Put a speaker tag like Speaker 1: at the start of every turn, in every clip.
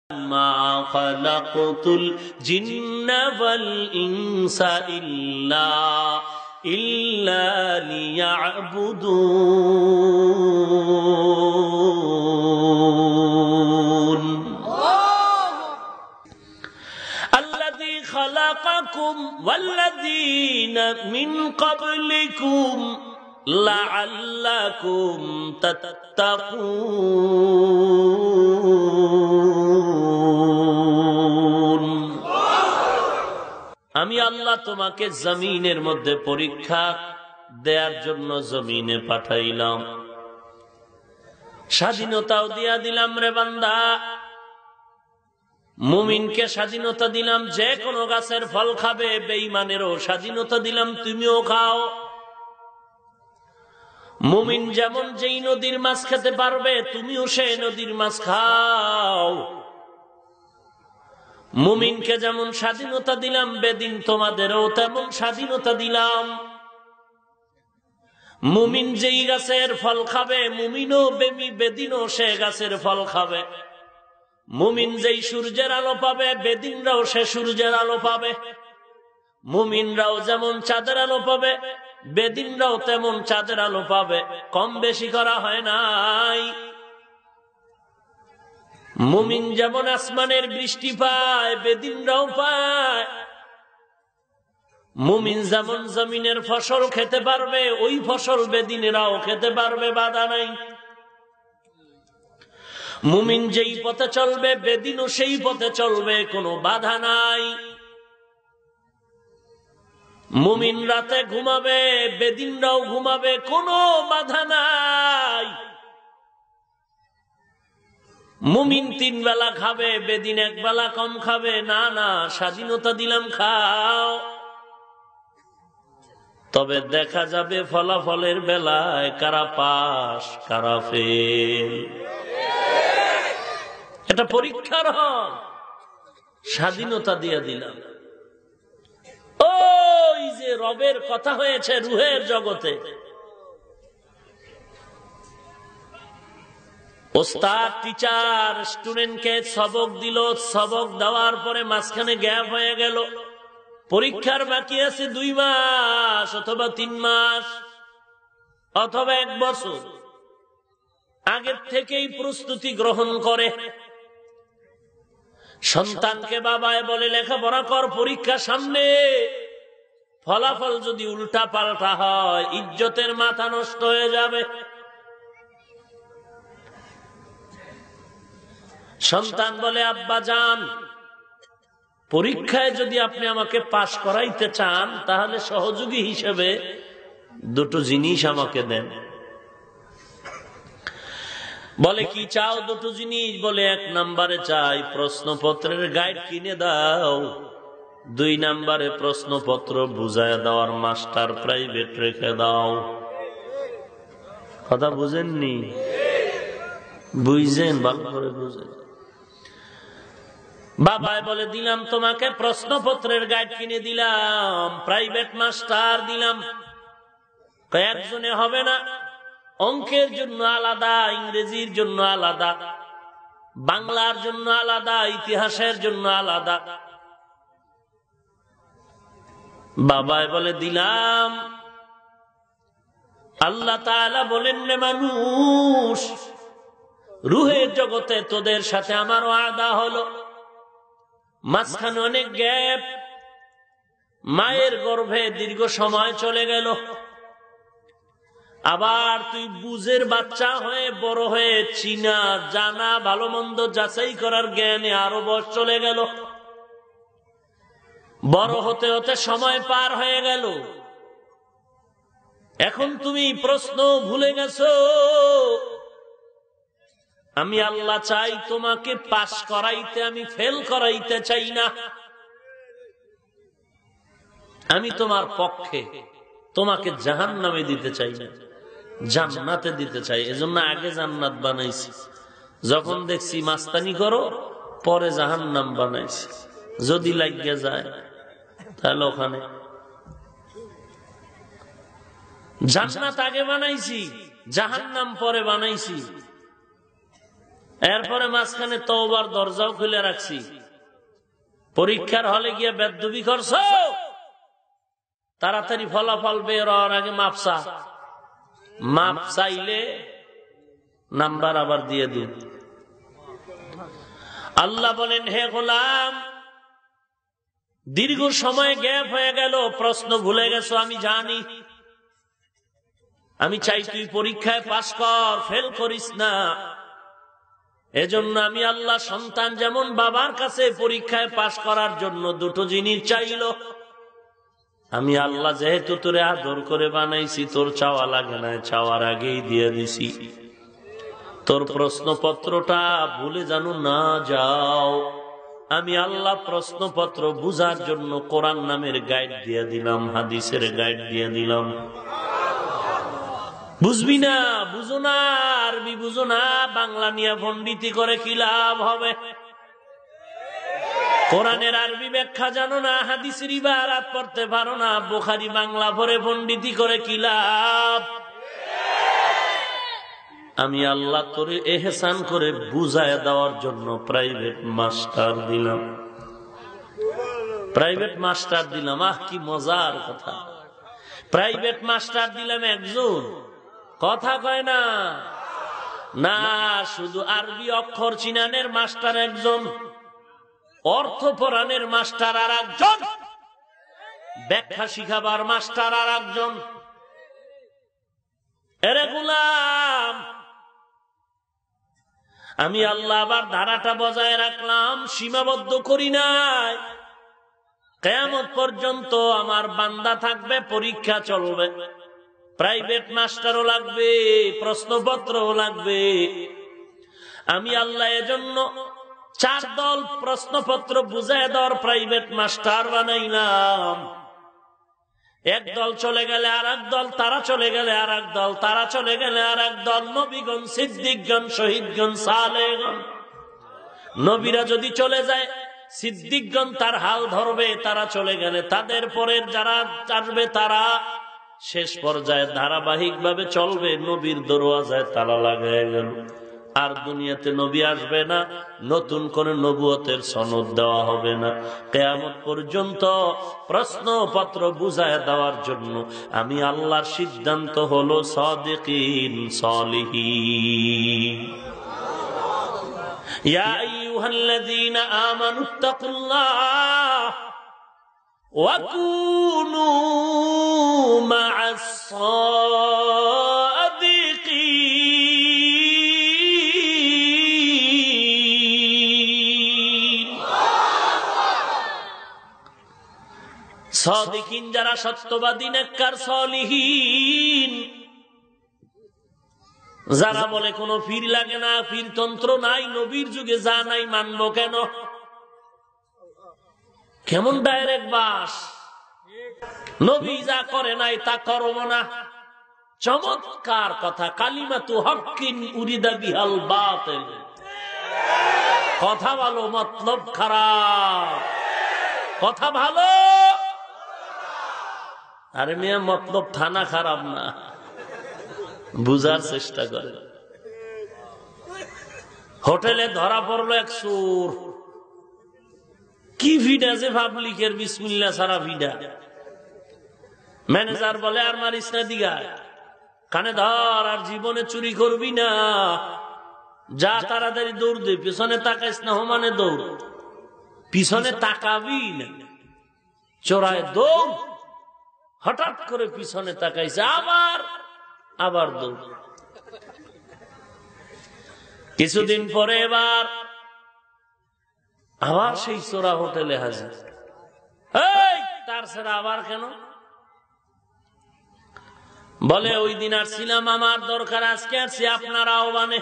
Speaker 1: মা খালাকতুল জিন্না ওয়াল ইনসা ইল্লা লিয়াবুদুন। আল্লাযী খালাকাকুম ওয়াল্লাযীনা মিন ক্বাবলিকুম লাআল্লাকুম তাত্তাকুন। আমি আল্লাহ তোমাকে জমিনের মধ্যে পরীক্ষা দেওয়ার জন্য জমিনে পাঠাইলাম, স্বাধীনতাও দিয়া দিলাম রে বান্দা। মুমিনকে স্বাধীনতা দিলাম, যে কোনো গাছের ফল খাবে। বেঈমানেরও স্বাধীনতা দিলাম, তুমিও খাও। মুমিন যেমন যেই নদীর মাছ খেতে পারবে, তুমিও সেই নদীর মাছ খাও। মুমিনকে যেমন স্বাধীনতা দিলাম, বেদিন তোমাদেরও তেমন স্বাধীনতা দিলাম। মুমিন যেই গাছের ফল খাবে, মুমিনও বেদিনও সে গাছের ফল খাবে। মুমিন যেই সূর্যের আলো পাবে, বেদিনরাও সে সূর্যের আলো পাবে। মুমিনরাও যেমন চাঁদের আলো পাবে, বেদিনরাও তেমন চাঁদের আলো পাবে। কম বেশি করা হয় নাই। মুমিন যেমন আসমানের বৃষ্টি পায়, বেদিনরাও পায়। মুমিন যেমন জমিনের ফসল খেতে পারবে, ওই ফসল বেদিনেরাও খেতে পারবে, বাধা নাই। মুমিন যেই পথে চলবে, বেদিনও সেই পথে চলবে, কোনো বাধা নাই। মুমিন রাতে ঘুমাবে, বেদিনরাও ঘুমাবে, কোনো বাধা নাই। মুমিন 3 বেলা খাবে, বেদিন 1 বেলা কম খাবে। না না, স্বাধীনতা দিলাম, খাও। তবে দেখা যাবে ফলাফলের বেলায় কারা পাস কারা ফেল। এটা পরীক্ষার হন। স্বাধীনতা দিয়ে দিলাম। ওই যে রবের কথা হয়েছে রুহের জগতে, ওস্তাদ টিচার স্টুডেন্টকে সবক দিল, সবক দেওয়ার পরে মাঝখানে গ্যাপ হয়ে গেল। পরীক্ষার বাকি আছে 2 মাস অথবা 3 মাস অথবা 1 বছর। আগের থেকেই প্রস্তুতি গ্রহণ করে। সন্তানকে বাবায় বলে লেখাপড়া কর, পরীক্ষা সামনে। ফলাফল যদি উল্টা পাল্টা হয়, ইজ্জতের মাথা নষ্ট হয়ে যাবে। সন্তান বলে, আব্বা যান, পরীক্ষায় যদি আপনি আমাকে পাশ করাইতে চান, তাহলে সহযোগী হিসেবে 2টো জিনিস আমাকে দেন। বলে, কি চাও 2টো জিনিস? বলে, 1 নম্বরে চাই প্রশ্নপত্রের গাইড কিনে দাও, 2 নম্বরে প্রশ্নপত্র বুঝায় দেওয়ার মাস্টার প্রাইভেট রেখে দাও। কথা বুঝেননি? বুঝেন, ভালো করে বুঝেন। বাবাই বলে, দিলাম তোমাকে প্রশ্নপত্রের গাইড কিনে দিলাম, প্রাইভেট মাস্টার দিলাম। কয়েকজনে হবে না, অঙ্কের জন্য আলাদা, ইংরেজির জন্য আলাদা, বাংলার জন্য আলাদা, ইতিহাসের জন্য আলাদা। বাবাই বলে, দিলাম। আল্লাহ তাআলা বলেন, রে মানুষ, রুহের জগতে তোদের সাথে আমার ওয়াদা হলো, মাঝখানে অনেক গ্যাপ, মায়ের গর্ভে দীর্ঘ সময় চলে গেল। আবার তুই বুঝের বাচ্চা হয়ে বড় হয়ে চিনা জানা ভালো মন্দ যাচাই করার জ্ঞানে আরো বয়স চলে গেল। বড় হতে হতে সময় পার হয়ে গেল। এখন তুমি প্রশ্ন ভুলে গেছো। আমি আল্লাহ চাই তোমাকে পাস করাইতে, আমি ফেল করাইতে চাই না। আমি তোমার পক্ষে, তোমাকে জাহান্নামে দিতে চাই না, জান্নাতে দিতে চাই। এজন্য আগে জান্নাত বানাইছি। যখন দেখছি মাস্তানি করো, পরে জাহান্নাম বানাইছি। যদি লাগিয়ে যায় তাহলে ওখানে। জান্নাত আগে বানাইছি, জাহান্নাম পরে বানাইছি। এরপরে মাঝখানে তওবার দরজাও খুলে রাখছি। পরীক্ষার হলে গিয়ে বেদবি করছো, তাড়াতাড়ি ফলাফল বের হওয়ার আগে মাপ চাইলে নাম্বার আবার দিয়ে দিন। আল্লাহ বলেন, হে গোলাম, দীর্ঘ সময় গ্যাপ হয়ে গেল, প্রশ্ন ভুলে গেছো আমি জানি। আমি চাই তুই পরীক্ষায় পাস কর, ফেল করিস না। এজন্য আমি আল্লাহ সন্তান যেমন বাবার কাছে পরীক্ষায় পাস করার জন্য দুটো জিনিস চাইল, আমি আল্লাহ যেহেতু তোরে আদর করে বানাইছি, তোর চাওয়া লাগে না, চাওয়ার আগেই দিয়ে দিছি। তোর প্রশ্নপত্রটা ভুলে জানো না যাও। আমি আল্লাহ প্রশ্নপত্র বুঝার জন্য কোরআন নামের গাইড দিয়ে দিলাম, হাদিসের গাইড দিয়ে দিলাম। বুঝবি না, বুঝো না, আরবি বুঝো না, বাংলা নিয়ে পণ্ডিতি করে কি লাভ হবে? কোরআনের আরবি ব্যাখ্যা জানো না, হাদিসের ইবারাত পড়তে পারো না, বুখারী বাংলা পড়ে পণ্ডিতি করে কি লাভ? আমি আল্লাহ তোরে এহসান করে বুঝায় দেওয়ার জন্য প্রাইভেট মাস্টার দিলাম, প্রাইভেট মাস্টার দিলাম। আহ, কি মজার কথা! প্রাইভেট মাস্টার দিলাম একজন, কথা কয় না, না শুধু আরবি অক্ষর চিনানের মাস্টার একজন, অর্থ পড়ানের মাস্টার আর একজন, ব্যাখ্যা শিখাবার মাস্টার আর একজন। এরে গোলাম, আমি আল্লাহ আবার ধারাটা বজায় রাখলাম, সীমাবদ্ধ করি নাই। কিয়ামত পর্যন্ত আমার বান্দা থাকবে, পরীক্ষা চলবে, প্রাইভেট মাস্টারও লাগবে, প্রশ্নপত্রও লাগবে। আমি আল্লাহ এজন্য 4 দল প্রশ্নপত্র বুঝায় দেওয়ার প্রাইভেট মাস্টার বানাইলাম। এক দল চলে গেলে আর এক দল, তারা চলে গেলে আর এক দল, তারা চলে গেলে আর এক দল। নবীগণ, সিদ্দিকগণ, শহীদগণ, সালেহগণ। নবীরা যদি চলে যায়, সিদ্দিকগণ তার হাল ধরবে, তারা চলে গেলে তাদের পরের যারা আসবে তারা শেষ পর্যায়ে ধারাবাহিকভাবে চলবে। নবীর দরওয়াজায় তালা লাগায় গেল, আর দুনিয়াতে নবী আসবে না, নতুন করে নবুয়তের সনদ দেওয়া হবে না। কিয়ামত পর্যন্ত প্রশ্নপত্র বুঝায় দেওয়ার জন্য আমি আল্লাহর সিদ্ধান্ত হলো সাদিকিন সালিহিন। ইয়া আইয়ুহাল্লাযীনা আমানুত্তাকুল্লাহ ওয়া কুনু মা'আস সাদিকিন। সাদিকিন যারা সত্যবাদী, নেককার, সলিহিন, যারা বলে কোনো পীর লাগে না, পীরতন্ত্র নাই, নবীর যুগে যা নাই মানবো কেন? কেমন ডাইরেক্ট বাস, নবী যা করে নাই তা করবো না। চমৎকার কথা, কালিমাতু হক্কিন উরিদা বিহাল বাতিল। কথা ভালো, মতলব খারাপ। কথা ভালো, আরে মিয়া মতলব থানা খারাপ না, বুঝার চেষ্টা করে। হোটেলে ধরা পড়লো এক চোর, কি ভিড় আছে পাবলিকের, বিসমিল্লাহ সারা ভিড়া। ম্যানেজার বলে আর মারিস না দিঘা, কানে ধর, আর জীবনে চুরি করবি না, যা তাড়াতাড়ি দৌড় দে, পিছনে তাকাইস না, মানে দৌড়, পিছনে তাকাবি না, চোরায় দৌড়। হঠাৎ করে পিছনে তাকাইছে, আবার দৌড়। কিছুদিন পরে এবার আবার সেই চোরা হোটেলে হাজির। তার সেরা আবার কেন? বলে ওই দিন আসছিলাম, আমার দরকার, আজকে আসছি আপনার আহ্বানে।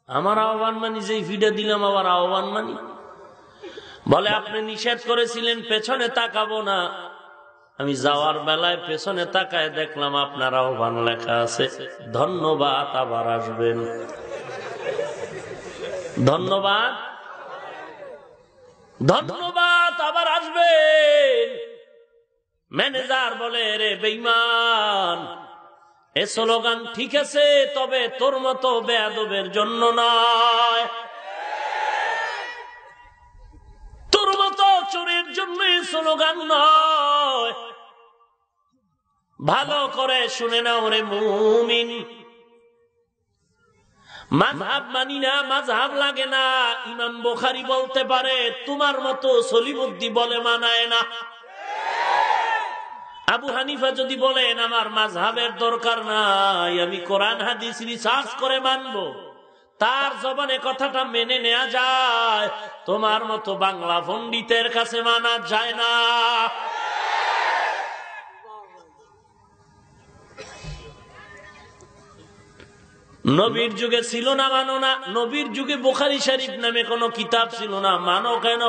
Speaker 1: আমার আহ্বান মানি, যেই ভিডে দিলাম আবার আহ্বান মানি? বলে আপনি নিষেধ করেছিলেন পেছনে তাকাবো না, আমি যাওয়ার বেলায় পেছনে তাকায় দেখলাম আপনার আহ্বান লেখা আছে, ধন্যবাদ, আবার আসবেন। ধন্যবাদ, ধন্যবাদ, আবার আসবেন। ম্যানেজার বলে, রে বেঈমান, এ স্লোগান ঠিক আছে, তবে তোর মতো বেয়াদবের জন্য নয়, তোর মতো চোরের জন্য এই স্লোগান নয়। ভালো করে শুনে নাও রে মুমিন, মাযহাব মানি না, মাযহাব লাগে না। ইমাম বুখারী বলতে পারে, তোমার মতো সলিমুদ্দি বলে মানায় না। আবু হানিফা যদি বলেন আমার মাযহাবের দরকার নাই, আমি কোরআন হাদিস রিসার্চ করে মানবো, তার জবানে কথাটা মেনে নেওয়া যায়। তোমার মতো বাংলা পণ্ডিতের কাছে মানা যায় না। নবীর যুগে ছিল না মানো না, নবীর যুগে বুখারী শরীফ নামে কোনো কিতাব ছিল না, মানো কেন?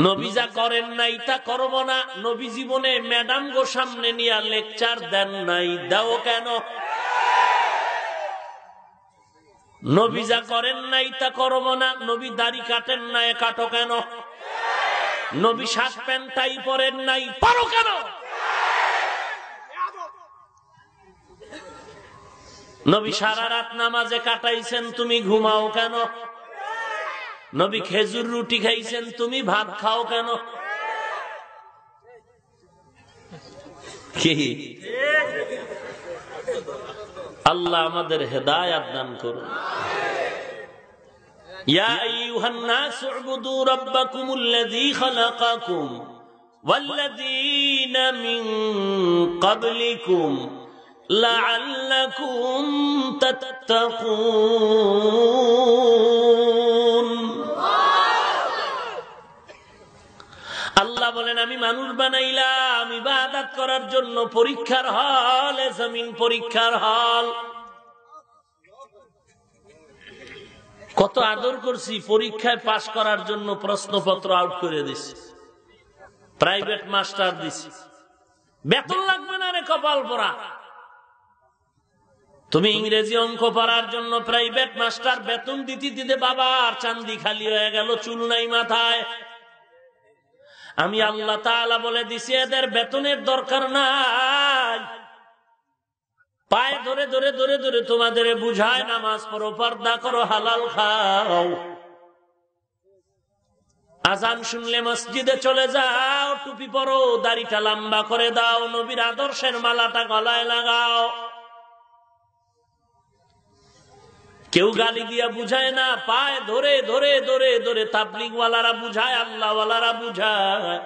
Speaker 1: নবী যা করেন নাই তা করব না। নবী জীবনে ম্যাডাম গো সামনে নিয়ে লেকচার দেন নাই, দাও কেন? নবী যা করেন নাই তা করব না। নবী দাড়ি কাটেন নাই, কাটো কেন? নবী শার্ট প্যান্ট টাই পরেন নাই, পারো কেন? নবী সারা রাত নামাজে কাটাইছেন, তুমি ঘুমাও কেন? নবী খেজুর রুটি খাইছেন, তুমি ভাত খাও কেন? কি আল্লাহ আমাদের হেদায়েত দান করুন। ইয়া আইয়ুহান নাস উবুদু রাব্বাকুমুল্লাযী খালাকাকুম ওয়াল্লাযীনা মিন ক্বাবলিকুম লাআল্লাকুম তাত্তাকুন। আল্লাহ বলেন, আমি মানুষ বানাইলাম ইবাদত করার জন্য, পরীক্ষার হল, জমিন পরীক্ষার হল। কত আদর করছি, পরীক্ষায় পাশ করার জন্য প্রশ্নপত্র আউট করে দিছি, প্রাইভেট মাস্টার দিছি, বেতন লাগবে না রে কপাল পোড়া। তুমি ইংরেজি অঙ্ক পড়ার জন্য প্রাইভেট মাস্টার, বেতন দিতে দিতে বাবা আর চান্দি খালি হয়ে গেল, চুল নাই মাথায়। আমি আল্লাহ তাআলা বলে দিছি এদের বেতনের দরকার নাই। পায়ে ধরে ধরে ধরে ধরে তোমাদের বুঝায়, নামাজ পড়ো, পর্দা করো, হালাল খাও। আজান শুনলে মসজিদে চলে যাও, টুপি পরো, দাড়িটা লম্বা করে দাও, নবীর আদর্শের মালাটা গলায় লাগাও। কেউ গালি দিয়া বুঝায় না, পায়ে ধরে ধরে ধরে ধরে তাবলীগ ওয়ালারা বুঝায়, আল্লাহ ওয়ালারা বুঝায়।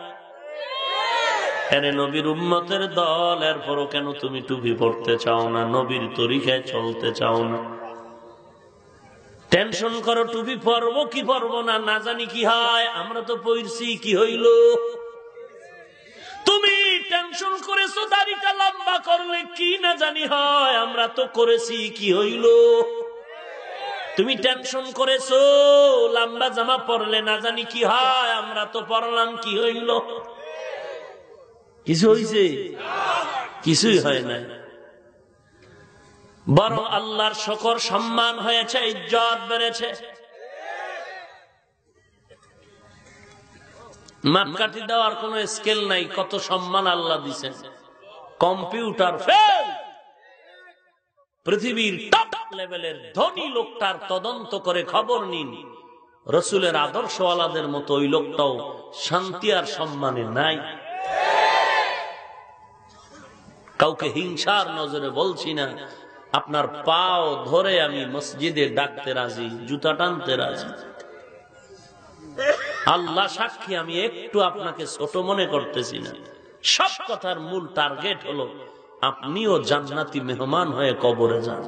Speaker 1: নবীর উম্মতের দল, এরপরও কেন তুমি টুপি পড়তে চাও না, নবীর তরিকায় চলতে চাও না? টেনশন করো টুপি পরবো কি পরবো না, না জানি কি হয়। আমরা তো পড়ছি, কি হইল? তুমি টেনশন করেছো দাড়িটা লম্বা করলে কি না জানি হয়, আমরা তো করেছি, কি হইল? তুমি টেনশন করেছো লম্বা জামা পরলে না জানি কি হয়, আমরা তো পরলাম, কি হইল? কিছু হইছে? কিছুই হয় না। বরং আল্লাহর শুকর, সম্মান হয়েছে, ইজ্জত বেড়েছে। মাপকাঠি দেওয়ার কোন স্কেল নাই, কত সম্মান আল্লাহ দিছেন। কম্পিউটার ফেল, পৃথিবীর টপ লেভেলের ধনী লোকটার তদন্ত করে খবর নিন, রসুলের আদর্শওয়ালাদের মতো ওই লোকটাও শান্তি আর সম্মানে নাই। কাউকে হিংসার নজরে বলছি না, আপনার পাও ধরে আমি মসজিদে ডাকতে রাজি, জুতা টানতে রাজি। আল্লাহ সাক্ষী, আমি একটু আপনাকে ছোট মনে করতেছি না। সব কথার মূল টার্গেট হলো আপনিও জান্নাতি মেহমান হয়ে কবরে যান।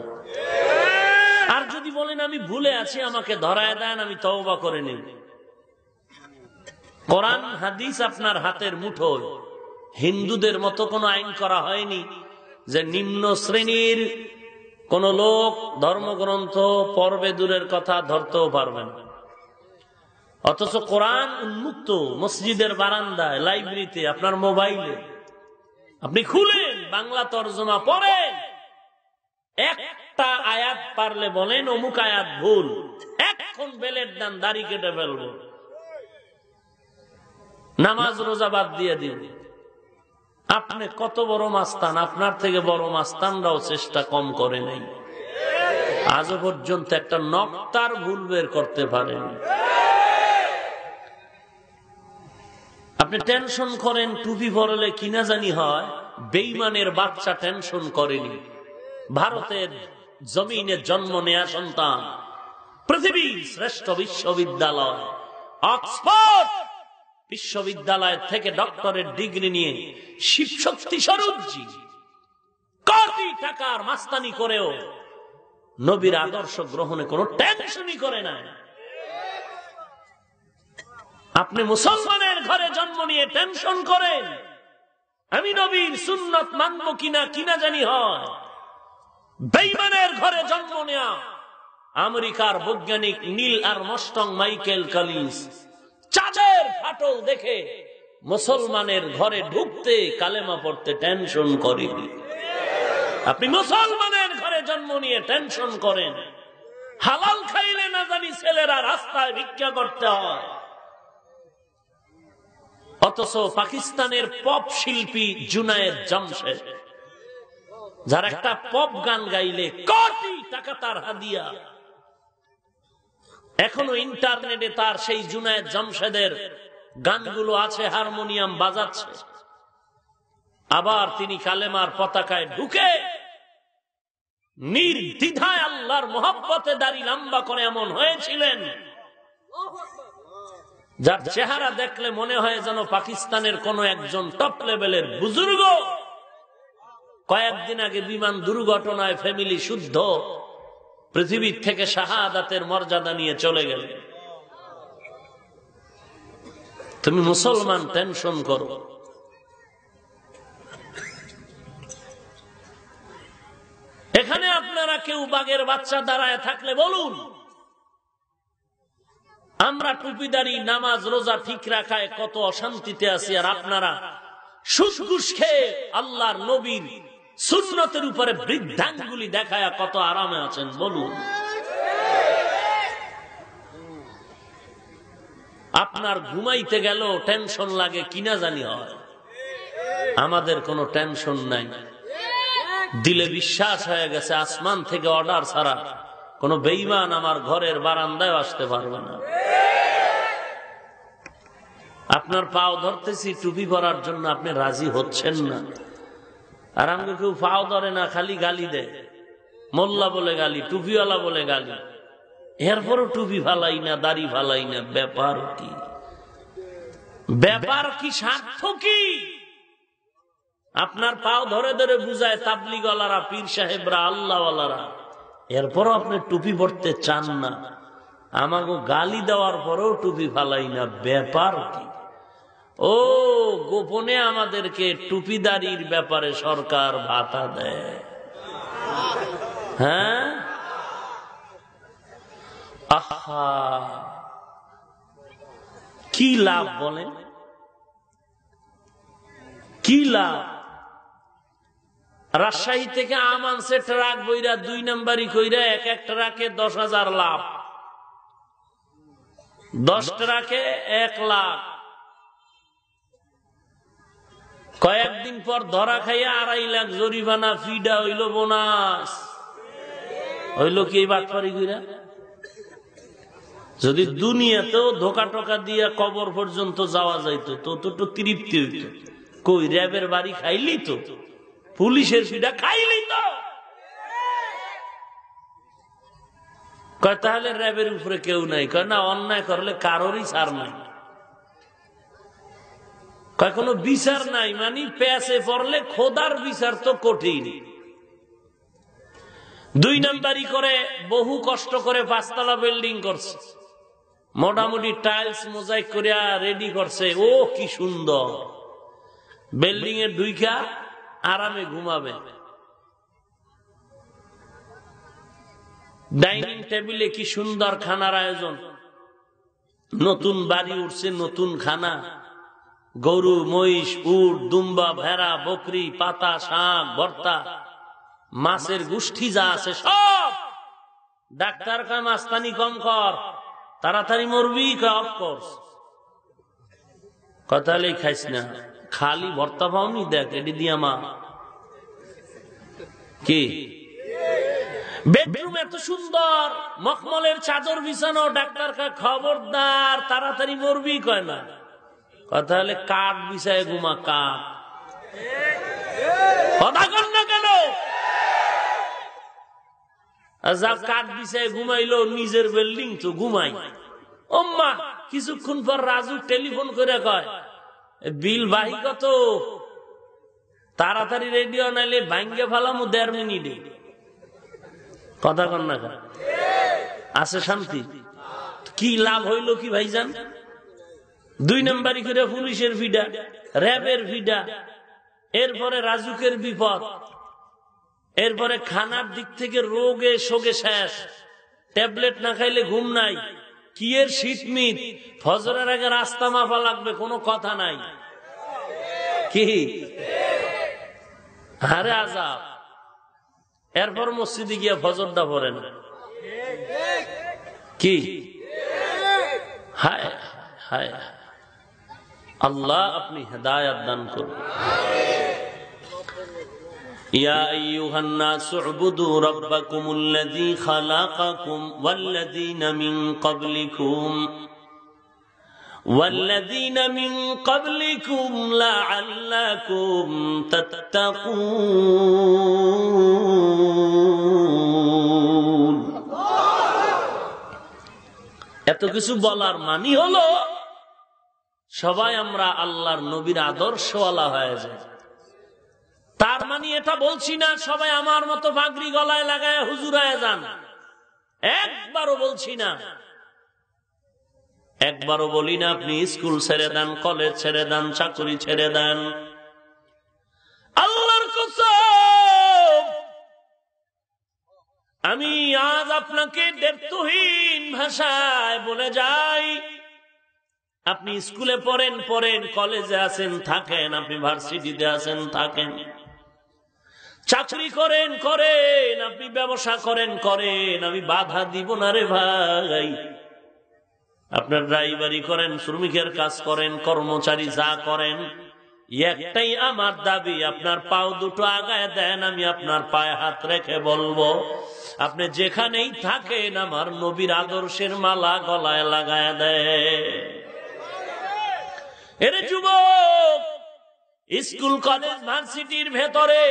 Speaker 1: আর যদি বলেন আমি ভুলে আছি, আমাকে ধরায় দেন, আমি তওবা করে নিব। কোরআন হাদিস আপনার হাতের মুঠোয়। হিন্দুদের মতো কোনো আইন করা হয়নি যে নিম্ন শ্রেণীর কোন লোক ধর্মগ্রন্থ পড়বে, দূরের কথা ধরতেও পারবেন। অথচ কোরআন উন্মুক্ত মসজিদের বারান্দায়, লাইব্রেরিতে, আপনার মোবাইলে আপনি খুলেন, বাংলা তরজমা পড়েন। একটা আয়াত পারলে বলেন অমুক আয়াত ভুল, এখন বেলের দান, দাড়ি কেটে ফেলবো, নামাজ রোজা বাদ দিয়ে দিন। আপনি কত বড় মাস্তান, আপনার থেকে বড় মাস্তানরাও চেষ্টা কম করে নেই, আজও পর্যন্ত একটা নক্তার ভুল বের করতে পারেন। আপনি টেনশন করেন টুপি পরলে কিনা জানি হয়, বেঈমানের বাচ্চা টেনশন করেনি। ভারতের জমিনে জন্ম নেয়া সন্তান, পৃথিবীর শ্রেষ্ঠ বিশ্ববিদ্যালয় অক্সফোর্ড বিশ্ববিদ্যালয় থেকে ডক্টরেট ডিগ্রি নিয়ে শিবশক্তি স্বরূপজি কোটি টাকার মাস্তানি করেও নবীর আদর্শ গ্রহণে কোনো টেনশনই করে না। আপনি মুসলমানের ঘরে জন্ম নিয়ে টেনশন করেন আমি নবীর সুন্নত মানব কিনা কিনা জানি হয়। বেঈমানের ঘরে জন্ম নেয়া আমেরিকার বৈজ্ঞানিক নীল আর্মস্ট্রং মাইকেল কলিন্স চাঁদের ফাটল দেখে মুসলমানের ঘরে ঢুকতে কালেমা পড়তে টেনশন করেনি। আপনি মুসলমানের ঘরে জন্ম নিয়ে টেনশন করেন হালাল খাইলে না জানি ছেলেরা রাস্তায় ভিক্ষা করতে হয়, অথচ পাকিস্তানের পপ শিল্পী জুনায়েদ জামশেদ, যার একটা পপ গান গাইলে কোটি টাকা তার হাদিয়া, এখনো ইন্টারনেটে তার সেই জুনায়েদ জামশেদের গানগুলো আছে, হারমোনিয়াম বাজাচ্ছে। আবার তিনি কালেমার পতাকায় ঢুকে নির্দ্বিধায় আল্লাহর মোহাব্বতে দাড়ি লম্বা করে এমন হয়েছিলেন যার চেহারা দেখলে মনে হয় যেন পাকিস্তানের কোন একজন টপ লেভেলের বুজুর্গ। কয়েকদিন আগে বিমান দুর্ঘটনায় ফ্যামিলি শুদ্ধ পৃথিবীর থেকে শাহাদাতের মর্যাদা নিয়ে চলে গেল। তুমি মুসলমান টেনশন করো। এখানে আপনারা কেউ বাঘের বাচ্চা দাঁড়ায় থাকলে বলুন, আমরা টুপিদারি নামাজ রোজা ঠিক রাখায় কত অশান্তিতে আছি, আর আপনারা সুদ ঘুষ খেয়ে আল্লাহর নবীর সুন্নতের উপরে বৃদ্ধাঙ্গুলি দেখায় কত আরামে আছেন বলুন। আপনার ঘুমাইতে গেল টেনশন লাগে কিনা জানি হয়, আমাদের কোনো টেনশন নাই। দিলে বিশ্বাস হয়ে গেছে আসমান থেকে অর্ডার ছাড়া কোন বেঈমান আমার ঘরের বারান্দায় আসতে পারবে না। আপনার পাও ধরতেছি টুপি পরার জন্য, আপনি রাজি হচ্ছেন না। আর আমাকে কেউ পাও ধরে না, খালি গালি দেয়, মোল্লা বলে গালি, টুপিওয়ালা বলে গালি, এরপরও টুপি ফালাই না, দাড়ি ফালাই না। ব্যাপার কি? ব্যাপার কি? স্বার্থ কি? আপনার পাও ধরে ধরে বুঝায় তাবলিগওয়ালারা, পীর সাহেবরা, আল্লাহওয়ালারা, এরপরও আপনি টুপি পরতে চান না। আমাকে গালি দেওয়ার পরেও টুপি ফালাই না। ব্যাপার কি? ও গোপনে আমাদেরকে টুপিদারির ব্যাপারে সরকার ভাতা দেয়। হ্যাঁ, আহা, কি লাভ বলেন? কি লাভ? রাজশাহী থেকে আম আনছে ট্রাক বইরা, 2 নাম্বারি কইরা, এক ট্রাকে 10,000 লাভ, 10 ট্রাকে 1 লাখ। কয়েকদিন পর ধরা খাইয়া 2.5 লাখ জরিমানা, ফিডা হইল বোনাস। হইল কি এই বাটপারি কইরা? যদি দুনিয়াতেও ধোকা টোকা দিয়া কবর পর্যন্ত যাওয়া যাইত তো তো তৃপ্তি হইত। কই র্যাবের বাড়ি খাইলি তো, পুলিশের ফিডা খাইলি তো। কয় তাহলে র্যাবের উপরে কেউ নাই? কয় না, অন্যায় করলে কারোরই ছাড় নাই। কয় কোনো বিচার নাই, মানে পেছে পড়লে খোদার বিচার তো কঠিন। 2 নাম্বারি করে বহু কষ্ট করে 5 তলা বিল্ডিং করছে, মোটামুটি টাইলস মোজাইক করে রেডি করছে। ও কি সুন্দর! বিল্ডিং এর ঢুইকা আরামে ঘুমাবে। ডাইনিং টেবিলে কি সুন্দর খানার আয়োজন, নতুন বাড়ি উঠছে, নতুন খানা, গরু, মহিষ, উট, দুম্বা, ভেড়া, বকরি, পাতা, শাক, ভর্তা, মাছের গোষ্ঠী যা আছে সব। ডাক্তার কয় মাস্তানি কম কর, তাড়াতাড়ি মরবি। অফকোর্স। কথালেই খাইস না, খালি ভর্তা পাওনি, দেখ এটি দিয়া মা কি বেডরুম এত সুন্দর, মখমলের চাদর বিছানো। ডাক্তার খবরদার তাড়াতাড়ি মরবি, কয় না। কথা হলে কাঠ বিছায় ঘুমা, কাঠ। কথা কন না কেন? যা কাঠ বিছায় ঘুমাইলো, নিজের বিল্ডিং তো ঘুমাই। ওম্মা কিছুক্ষণ পর রাজু টেলিফোন করে কয়, বিল বাহি কত, তাড়াতাড়ি রেডিও নাইলে ভাঙ্গে ফেলামু 1.5 মিনিটে। কথা কন না কেন? আছে শান্তি? কি লাভ হইল কি ভাইজান? 2 নম্বরই করে পুলিশের ভিডা, র্যাবের ভিডা, এরপরে রাজুকের বিপদ, এরপরে খানার দিক থেকে রোগে শোকে শেষ। ট্যাবলেট না খাইলে ঘুম নাই, কি এর শীতমিত, ফজরের আগে রাস্তা মাপা লাগবে, কোনো কথা নাই। কি আরে আজাব। এরপর মসজিদে গিয়া ফজরটা পড়েন কি? হায় হায়, আল্লাহ আপনি হেদায়েত দান করুন। ইয়া আইয়ুহান নাসু উবুদু রাব্বাকুমুল্লাযী খালাকাকুম ওয়াল্লাযীনা মিন ক্বাবলিকুম লাআল্লাকুম তাত্তাকুন। এত কিছু বলার মানি হলো সবাই আমরা আল্লাহর নবীর আদর্শওয়ালা হয়ে যায়। তার মানে এটা বলছি না সবাই আমার মতো পাগড়ি গলায় লাগায় হুজুর হয়ে যান, একবারও বলছি না। একবারও বলি না আপনি স্কুল ছেড়ে দেন, কলেজ ছেড়ে দেন, চাকরি ছেড়ে দেন। আল্লাহর কসম, আমি আজ আপনাকে দ্ব্যর্থহীন ভাষায় বলে যাই, আপনি স্কুলে পড়েন, কলেজে আছেন থাকেন, আপনি ভার্সিটিতে আছেন থাকেন, চাকরি করেন, আপনি ব্যবসা করেন, আমি বাধা দিব না রে ভাই। আপনার ড্রাইভারি করেন, শ্রমিকের কাজ করেন, কর্মচারী যা করেন, একটাই আমার দাবি, আপনার পাও দুটো আগায় দেন, আমি আপনার পায়ে হাত রেখে বলবো, আপনি যেখানেই থাকেন আমার নবীর আদর্শের মালা গলায় লাগায় দেন। এরে যুবক, স্কুল কলেজ ভার্সিটির ভেতরে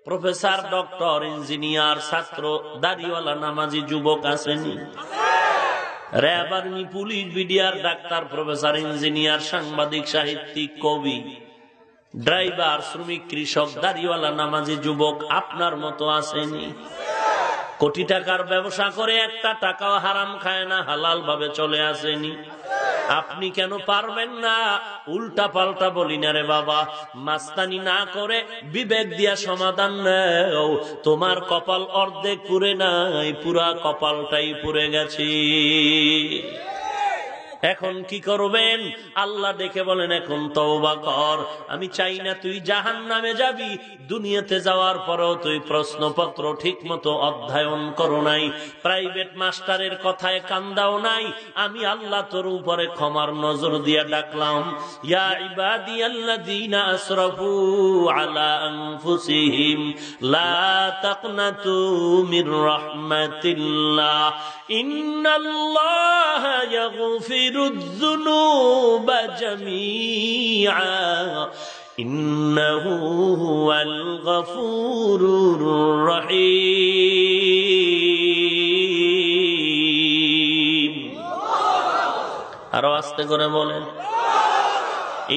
Speaker 1: প্রফেসর, ডক্টর, ইঞ্জিনিয়ার, ছাত্র, দাড়িওয়ালা নামাজি যুবক আসেনি? RAB, army, police, BDR, doctor, professor, engineer, সাংবাদিক, সাহিত্যিক, কবি, ড্রাইভার, শ্রমিক, কৃষক, দাড়িওয়ালা নামাজি যুবক আপনার মতো আসেনি? কোটি টাকার ব্যবসা করে একটা টাকাও হারাম খায় না, হালাল ভাবে চলে আসেনি? আপনি কেন পারবেন না? উল্টা পাল্টা বলি না রে বাবা, মাস্তানি না করে বিবেক দিয়া সমাধান নাও। তোমার কপাল অর্ধেক পুরে নাই, পুরা কপালটাই পুড়ে গেছে। এখন কি করবেন? আল্লাহ ডেকে বলেন, এখন তওবা কর। আমি চাই না তুই জাহান্নামে যাবি, দুনিয়াতে যাওয়ার পরেও তুই প্রশ্নপত্র ঠিক মতো অধ্যয়ন করো নাই, প্রাইভেট মাস্টারের কথায় কান্দাও নাই। আমি আল্লাহ তোর উপরে ক্ষমার নজর দিয়া ডাকলাম, ইয়া ইবাদিয়াল্লাযীনা আসরাফু আলা আনফুসিহিম লা তাকনাতু মির রাহমাতিল্লাহ ইন্নাল্লাহা ইয়াগফিরুয-যুনুবা জামিআ ইন্নাহু হুয়াল গফুরুর রহিম। আরো আস্তে করে বলেন,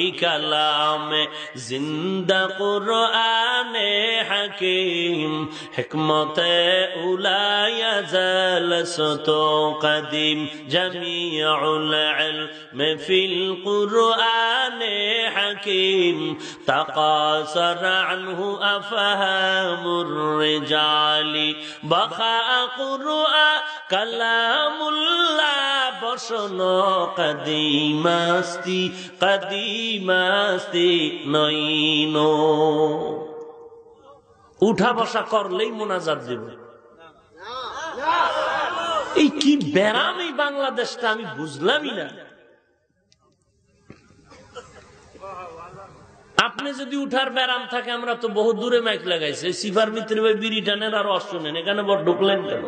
Speaker 1: এই কালামে জিন্দা কুরআনে হাকিম হিকমতে উলায়া জালসতো কদিম জামিউল ইলম ফিল কুরআনে হাকিম তাকাসার আনহু আফহামুর রিজালি বাখা কুরআন কালামুল্লাহ বসনো কদিমাস্তি কদিমাস্তি নইনো। উঠা বসা করলেই মোনাজাত দেব। এই কি ব্যারাম এই বাংলাদেশটা, আমি বুঝলামই না। আপনি যদি উঠার ব্যারাম থাকে, আমরা তো বহু দূরে মাইক লাগাইছি, সিফার ভিতরে বিড়ি টানেন আর অস্ত্র নেন, এখানে বড় ঢুকলেন কেন?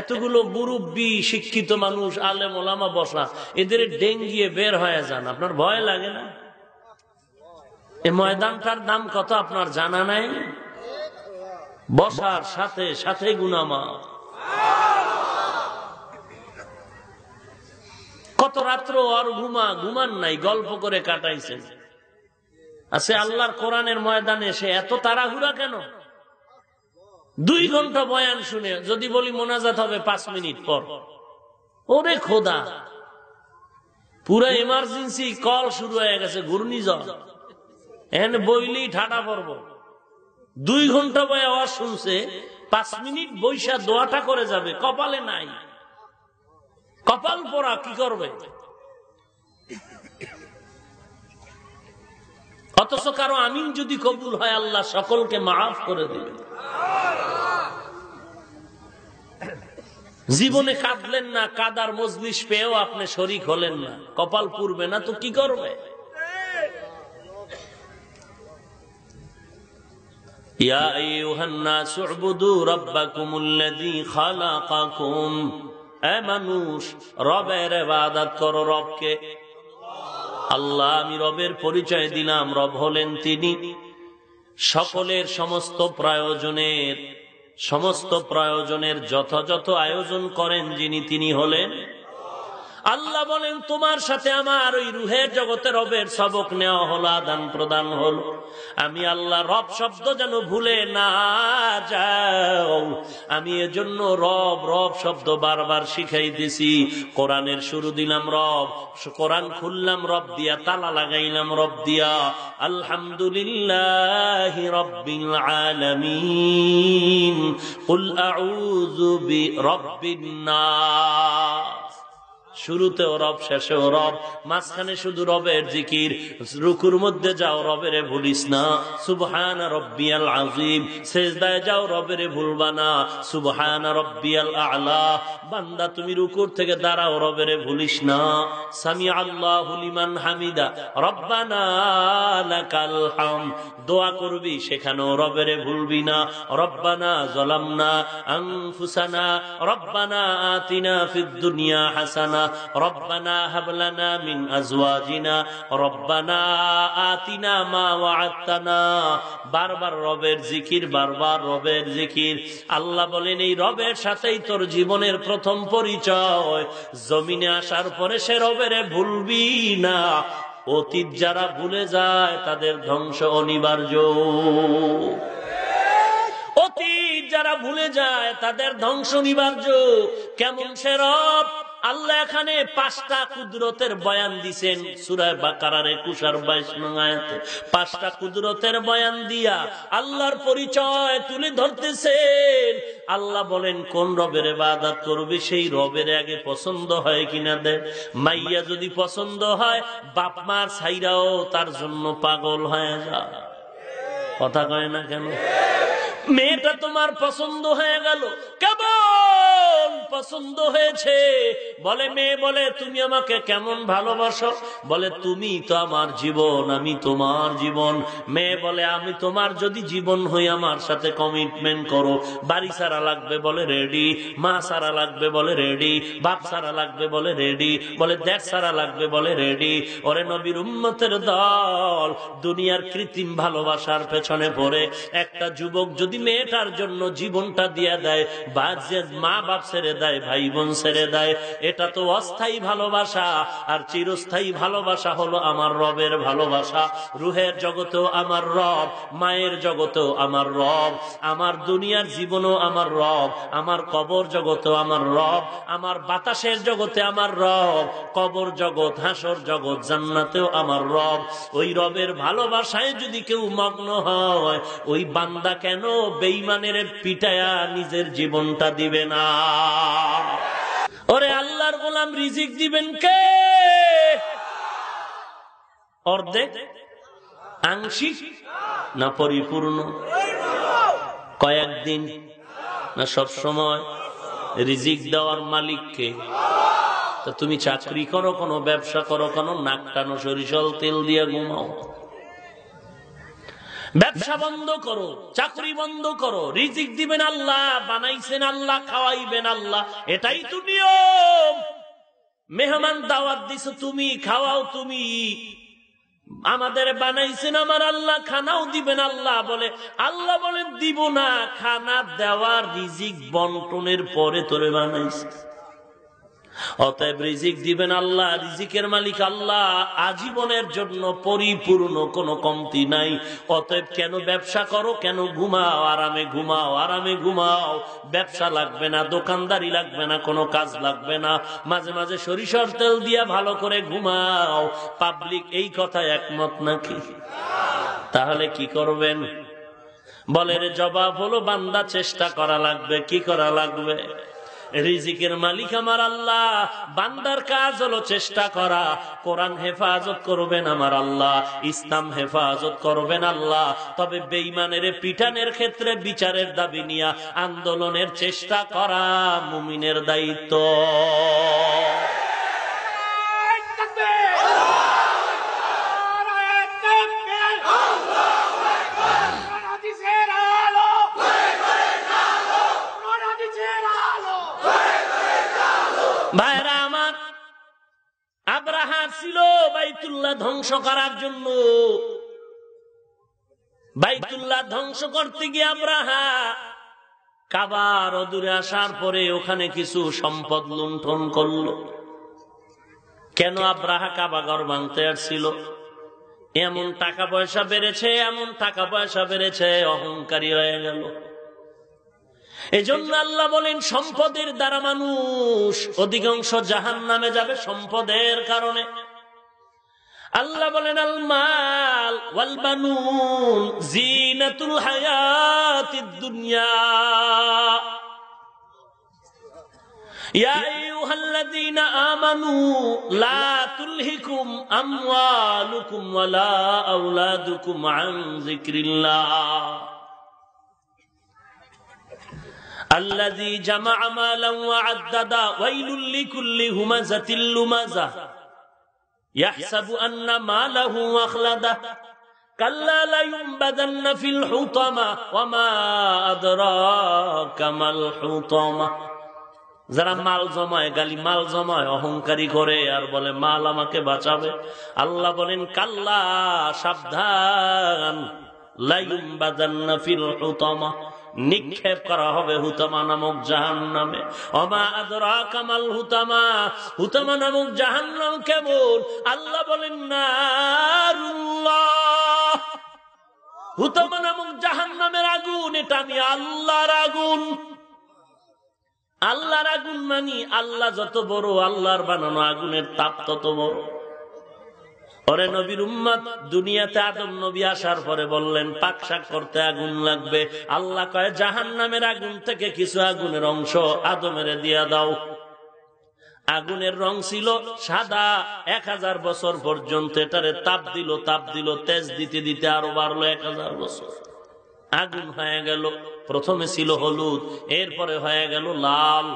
Speaker 1: এতগুলো মুরব্বী শিক্ষিত মানুষ, আলেম ওলামা বসা, এদের ডেঙ্গিয়ে বের হয়ে যান, আপনার ভয় লাগে না? এই ময়দানটার দাম কত আপনার জানা নাই? বসার সাথে সাথে গুনামা। কত রাত্র আর ঘুমান নাই, গল্প করে কাটাইছেন। আচ্ছা, আল্লাহর কোরআনের ময়দানে সে এত তাড়াহুড়া কেন? 2 ঘন্টা বয়ান শুনে যদি বলি মোনাজাত হবে 5 মিনিট পর, ওরে খোদা, পুরো এমার্জেন্সি কল শুরু হয়ে গেছে, ঘূর্ণিঝড়, এখানে বইলেই ঠাডা পড়ব। 2 ঘন্টা বয়া আওয়াজ শুনছে, 5 মিনিট বৈশা দোয়াটা করে যাবে, কপালে নাই, কপাল পড়া কি করবে? অথচ কারো আমিন যদি কবুল হয়, আল্লাহ সকলকে মাফ করে দিবে। জীবনে কাঁদলেন না, কাদার মজলিস পেয়েও আপনি শরীক হলেন না, কপাল পুরবে না তো কি করবে? ইয়া আইয়ুহান নাস উবুদু রাব্বাকুমুল্লাযী খালাকাকুম, এ মানুষ, রবের ইবাদত করো। রবকে? আল্লাহ। আমি রবের পরিচয় দিলাম, রব হলেন তিনি সকলের সমস্ত প্রয়োজনের যথাযথ আয়োজন করেন যিনি, তিনি হলেন আল্লাহ। বলেন তোমার সাথে আমার ওই রুহের জগতে রবের সবক নেওয়া হলো, আদান প্রদান হলো। আমি আল্লাহ রব শব্দ যেন ভুলে না যাও, আমি এজন্য রব শব্দ বারবার শিখাই দিছি। কোরআনের শুরু দিলাম রব, কোরআন খুললাম রব দিয়া, তালা লাগাইলাম রব দিয়া। আলহামদুলিল্লাহি রাব্বিল আলামিন, কুল আউযু বিরাব্বিন নাস। শুরুতেও রব, শেষেও রব, মাঝখানে শুধু রবের জিকির। রুকুর মধ্যে যাও, রবেরে ভুলিস না, সুবহানা রাব্বিয়াল আযীম। সিজদায় যাও, রবেরে ভুলবা না, সুবহানা রাব্বিয়াল আ'লা। বান্দা তুমি রুকুর থেকে দাঁড়াও, রবেরে ভুলিস না, সামিআ আল্লাহু লিমান হামিদা, রব্বানা লাকাল হামদ। দোয়া করবি, সেখানেও রবেরে ভুলবি না, রব্বানা যালামনা আনফুসানা, রব্বানা আতিনা ফিদ দুনিয়া হাসানা, রব্বানা হাব লানা মিন আজওয়াজিনা, রব্বানা আতিনা মা ওয়া'আদতানা। বারবার রবের জিকির, বারবার রবের জিকির। আল্লাহ বলেন এই রবের সাথেই তোর জীবনের প্রথম পরিচয়। জমিনে আসার পরে সে রবেরে ভুলবি না। অতীত যারা ভুলে যায় তাদের ধ্বংস অনিবার্য। অতীত যারা ভুলে যায় তাদের ধ্বংস অনিবার্য। কেমন সে রব? আল্লাহ এখানে 5টা কুদরতের বয়ান দিছেন সূরা বাকারার 21 আর 22 নং আয়াতে। 5টা কুদরতের বয়ান দিয়া আল্লাহর পরিচয় তুলে ধরতেছেন। আল্লাহ বলেন কোন রবের ইবাদত করবে সেই রবের আগে পছন্দ হয় কিনা দেখ। মাইয়া যদি পছন্দ হয়, বাপ মার ছাইরাও তার জন্য পাগল হয়ে যায়। কথা কয় না কেন? মেয়েটা তোমার পছন্দ হয়ে গেল, কেমন পছন্দ হয়েছে? বলে মেয়ে বলে তুমি আমাকে কেমন ভালোবাসো? বলে তুমি তো আমার জীবন, আমি তোমার জীবন। মেয়ে বলে আমি তোমার যদি জীবন হই আমার সাথে কমিটমেন্ট করো। বাড়ি সারা লাগবে বলে রেডি, মা সারা লাগবে বলে রেডি, বাপ সারা লাগবে বলে রেডি, বলে দেশ সারা লাগবে বলে রেডি। ওরে নবীর উম্মতের দল, দুনিয়ার কৃত্রিম ভালোবাসার পেছনে পড়ে একটা যুবক যদি মেয়েটার জন্য জীবনটা দিয়ে দেয়, বা যে মা বাপ ছেড়ে দেয়, ভাই বোন ছেড়ে দেয়, এটা তো অস্থায়ী ভালোবাসা। আর চিরস্থায়ী ভালোবাসা হলো আমার রবের ভালোবাসা। রুহের জগতেও আমার রব, মায়ের জগতেও আমার রব, আমার দুনিয়ার জীবনও আমার রব, আমার কবর জগতেও আমার রব, আমার বাতাসের জগতে আমার রব, কবর জগৎ, হাসর জগৎ, জান্নাতেও আমার রব। ওই রবের ভালোবাসায় যদি কেউ মগ্ন হয়, ওই বান্দা কেন বেঈমানের পিটায়া নিজের জীবনটা দিবে না? ওরে আল্লাহর গোলাম, রিজিক দিবেন কে? অর্ধেক, আংশিক না পরিপূর্ণ? কয়েকদিন না সব সময়? রিজিক দেওয়ার মালিক কে? তো তুমি চাকরি করো, কোনো ব্যবসা করো, কোনো নাক টানো সরিষার তেল দিয়ে ঘুমাও। ব্যবসা বন্ধ করো, চাকরি বন্ধ করো। রিজিক দিবেন আল্লাহ, বানাইছেন আল্লাহ, খাওয়াইবেন আল্লাহ, এটাই তো নিয়ম। মেহমান দাওয়াত দিছো তুমি, খাওয়াও তুমি। আমাদের বানাইছেন আমার আল্লাহ, খানাও দিবেন আল্লাহ। বলে আল্লাহ বলেন দিব না, খানা দেওয়ার রিজিক বন্টনের পরে তোরে বানাইছে। অতএব রিজিক দিবেন আল্লাহ, রিজিকের মালিক আল্লাহ, আজীবনের জন্য পরিপূর্ণ, কোনো কমতি নাই। অতএব কেন ব্যবসা করো, কেন ঘুমাও, আরামে ঘুমাও, আরামে ঘুমাও। ব্যবসা লাগবে না, দোকানদারি লাগবে না, কোনো কাজ লাগবে না। মাঝে মাঝে সরিষার তেল দিয়া ভালো করে ঘুমাও। পাবলিক এই কথা একমত নাকি? তাহলে কি করবেন? বলের জবাব হলো বান্দা চেষ্টা করা লাগবে। কি করা লাগবে? রিজিকের মালিক আমার আল্লাহ, বান্দার কাজ হলো চেষ্টা করা। কোরআন হেফাজত করবেন আমার আল্লাহ, ইসলাম হেফাজত করবেন আল্লাহ। তবে বেঈমানের পিটানের ক্ষেত্রে বিচারের দাবি নিয়ে আন্দোলনের চেষ্টা করা মুমিনের দায়িত্ব। ভাইরা আমার, আব্রাহা ছিল বাইতুল্লাহ ধ্বংস করার জন্য। বাইতুল্লাহ ধ্বংস করতে গিয়ে আব্রাহা কাবার অদূরে আসার পরে ওখানে কিছু সম্পদ লুণ্ঠন করলো। কেন আব্রাহা কাবাঘর ভাঙতে আসছিল? এমন টাকা পয়সা বেড়েছে, এমন টাকা পয়সা বেড়েছে, অহংকারী হয়ে গেল। এজন্য আল্লাহ বলেন সম্পদের দ্বারা মানুষ অধিকাংশ জাহান্নামে যাবে, সম্পদের কারণে। আল্লাহ বলেন আল মাল ওয়াল বানুন জিনাতুল হায়াতিদ দুনিয়া ইয়া আইয়ুহাল্লাযীনা আমানু লা তুলহিকুম আমওয়ালুকুম ওয়ালা আওলাদুকুম আন যিকরিল্লাহ الذي جمع مالا وعددا ويل لكل همزة لمزة يحسب أن ماله أخلده كلا لينبذن في الحطمة وما أدراك ما الحطمة। যারা মাল জমায়, গালি মাল জমায়, অহংকারী করে আর বলে মাল আমাকে বাঁচাবে, আল্লাহ বলেন কাল্লা, সাবধান, লায়ুমবাদান্না ফিল হুতামা, নিক্ষেপ করা হবে হুতামা নামক জাহান্নামে। ওমা আদরাকা মাল হুতামা, হুতামা নামক জাহান্নাম কেমন? আল্লাহ বলেন নারুল্লাহ, হুতামা নামক জাহান্নামের আগুন, এটা আমি আল্লাহর আগুন। আল্লাহর আগুন মানি আল্লাহ যত বড়, আল্লাহর বানানো আগুনের তাপ তত বড়। ওরে নবীর উম্মত, দুনিয়াতে আদম নবী আসার পরে বললেন পাক শাক করতে আগুন লাগবে। আল্লাহ কয় জাহান্নামের আগুন থেকে কিছু আগুনের অংশ আদমের দিয়া দাও। আগুনের রং ছিল সাদা। 1000 বছর পর্যন্ত এটারে তাপ দিল, তেজ দিতে দিতে আরো বাড়লো 1000 বছর। আগুন হয়ে গেল, প্রথমে ছিল হলুদ, এরপরে হয়ে গেল লাল।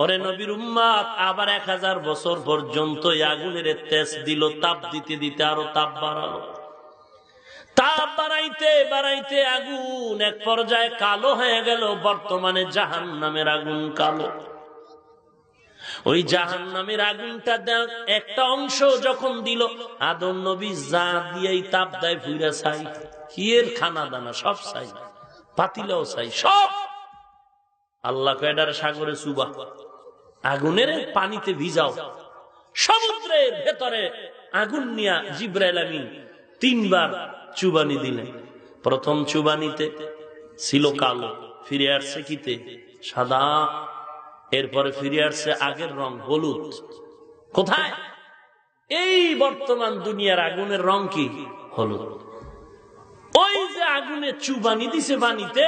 Speaker 1: ওরে নবীর উম্মত, আবার 1000 বছর পর্যন্ত আগুনের তেজ দিল, তাপ দিতে দিতে আরো তাপ বাড়ালো। তাপ বাড়াইতে বাড়াইতে আগুন এক পর্যায়ে কালো হয়ে গেল। বর্তমানে জাহান্নামের আগুন কালো। ওই জাহান্নামের আগুনটা একটা অংশ যখন দিল, আদম নবী যা দিয়েই তাপ দেয় ফুইরা ছাই, কিয়ের খানা দানা সব ছাই, পাতিলাও ছাই, সব। আল্লাহ কয়ডার সাগরে চুবা, আগুনের পানিতে ভিজাও। সমুদ্রের ভেতরে আগুন নিয়া জিবরাইল আমিন 3 বার চুবানি দিলেন। প্রথম চুবানিতে ছিল কালো, ফিরে আসছে কিতে? সাদা। এরপরে ফিরে আসছে আগের রং, হলুদ। কোথায়? এই বর্তমান দুনিয়ার আগুনের রং কি? হলুদ। ওই যে আগুনে চুবানি দিছে পানিতে,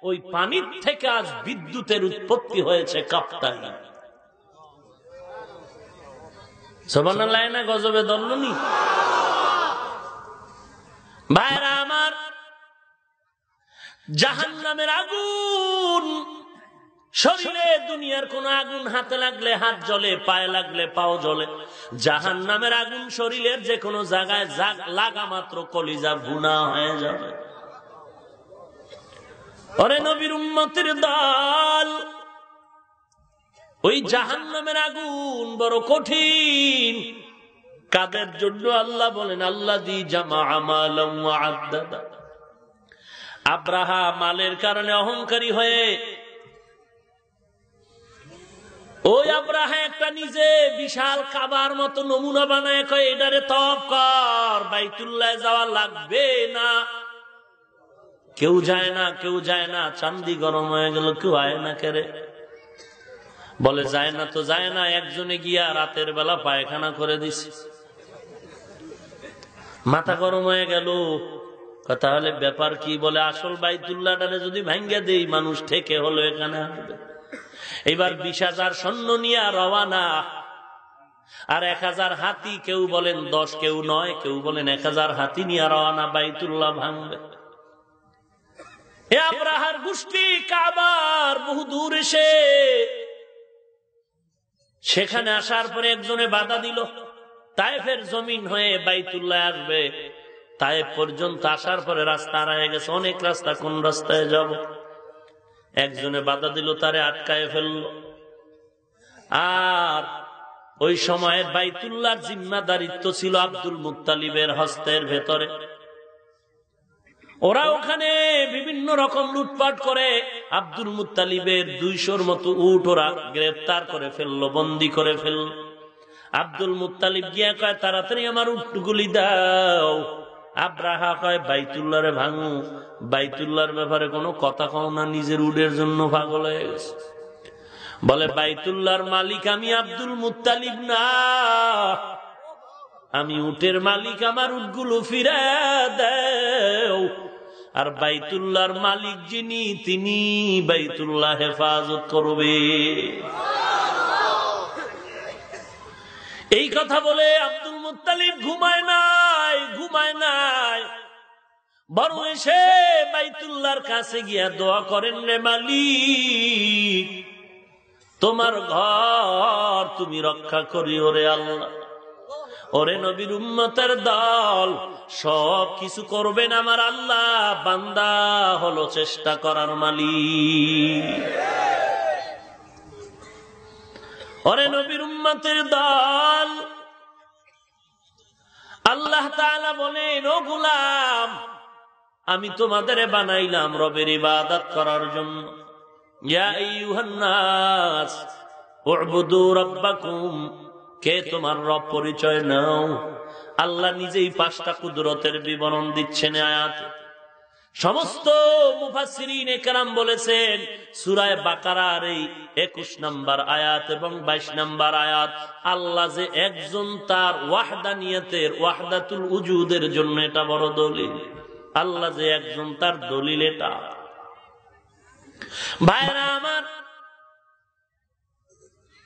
Speaker 1: ওই পানির থেকে আজ বিদ্যুতের উৎপত্তি হয়েছে কাপ্তাই। সুবহানাল্লাহ না গজবে দলনি? ভাইরা আমার, জাহান্নামের আগুন শরীরে দুনিয়ার কোন আগুন হাতে লাগলে হাত জ্বলে, পায়ে লাগলে পাও জ্বলে। জাহান্নামের আগুন শরীরের যে কোনো জায়গায় লাগা মাত্র কলিজা ভুনা হয়ে যাবে। ওরে নবীর উম্মতের দল, ওই জাহান্নামের আগুন বড় কঠিন। কাদের জন্য? আল্লাহ বলেন আল্লাযী জামাআ মালান ওয়া আদ্দাদা। আব্রাহা মালের কারণে অহংকারী হয়ে, ওই আব্রাহা একটা নিজে বিশাল কাবার মতো নমুনা বানায় কয় এটারে তওয়াফ কর, বাইতুল্লাহ যাওয়া লাগবে না। কেউ যায় না, কেউ যায় না। চান্দি গরম হয়ে গেল, কেউ আয় না কেরে। বলে যায় না তো যায় না। একজনে গিয়া রাতের বেলা পায়খানা করে দিছে, মাথা গরম হয়ে গেল। তাহলে ব্যাপার কি? বলে আসল বাইতুল্লাহটারে যদি ভাঙ্গা দেই মানুষ ঠেকে হলো এখানে আসবে। এবার 20,000 সৈন্য নিয়ে রওয়ানা, আর 1,000 হাতি। কেউ বলেন 10, কেউ 9, কেউ বলেন 1,000 হাতি নিয়ে রওয়ানা, বাইতুল্লাহ ভাঙবে। এ আব্রাহার গোষ্ঠী কাবার বহু দূর এসে সেখানে আসার পরে একজনে বাধা দিল, তায়েফের জমিন হয়ে বাইতুল্লাহ আসবে। তায়েফ পর্যন্ত আসার পরে রাস্তা হারিয়ে গেছে, অনেক রাস্তা, কোন রাস্তায় যাব? একজনে বাধা দিল, তারে আটকায় ফেলল। আর ওই সময়ে বাইতুল্লাহর জিম্মাদারিত্ব ছিল আব্দুল মুত্তালিবের হস্তের ভেতরে। ওরা ওখানে বিভিন্ন রকম লুটপাট করে। আব্দুল মুত্তালিবের 200-র মতো উট ওরা গ্রেফতার করে ফেললো, বন্দী করে ফেলল। আব্দুল মুত্তালিব গিয়া কয় তাড়াতাড়ি আমার উটগুলি দাও। আব্রাহা কয় বাইতুল্লাহরে ভাঙু। বাইতুল্লাহর ব্যাপারে কোনো কথা কও না, নিজের উটের জন্য পাগল হয়ে গেছে। বলে বাইতুল্লাহর মালিক আমি আব্দুল মুত্তালিব না, আমি উটের মালিক, আমার উটগুলো ফিরে দাও। আর বাইতুল্লাহর মালিক যিনি, তিনি বাইতুল্লাহ হেফাজত করবে। এই কথা বলে আব্দুল মুত্তালিব ঘুমায় নাই, বরং এসে বাইতুল্লাহর কাছে গিয়া দোয়া করেন, রে মালিক তোমার ঘর তুমি রক্ষা করিও রে আল্লাহ। ওরে নবীর উম্মতের দল, সব কিছু করবেন আমার আল্লাহ, বান্দা হলো চেষ্টা করার মালিক। ওরে নবীর উম্মতের দল, আল্লাহ তাআলা বলেন ও গোলাম, আমি তোমাদের বানাইলাম রবের ইবাদত করার জন্য। ইয়া আইয়ুহান নাস উ'বুদু রাব্বাকুম, কে তোমার রব পরিচয় নাও। আল্লাহ নিজেই 5টা কুদরতের বিবরণ দিচ্ছেন আয়াতে। সমস্ত মুফাসসিরিন একরাম বলেছেন সূরা বাকারার এই 21 নম্বর আয়াত এবং 22 নম্বর আয়াত, আল্লাহ যে একজন, তার ওয়াহদানিয়তের, ওয়াহদাতুল উজুদের জন্য এটা বড় দলিল। আল্লাহ যে একজন, তার দলিল এটা। ভাইরা আমার,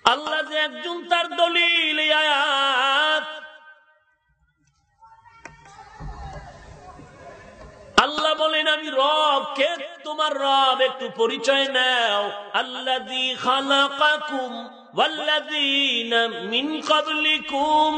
Speaker 1: আল্লাহ যে একজন, তার দলিল এই আয়াত। আল্লাহ বলেন আমি রব। কে তোমার রব? একটু পরিচয় নাও। আল্লাযী খালাকাকুম ওয়াল্লাযীনা মিন ক্বাবলিকুম,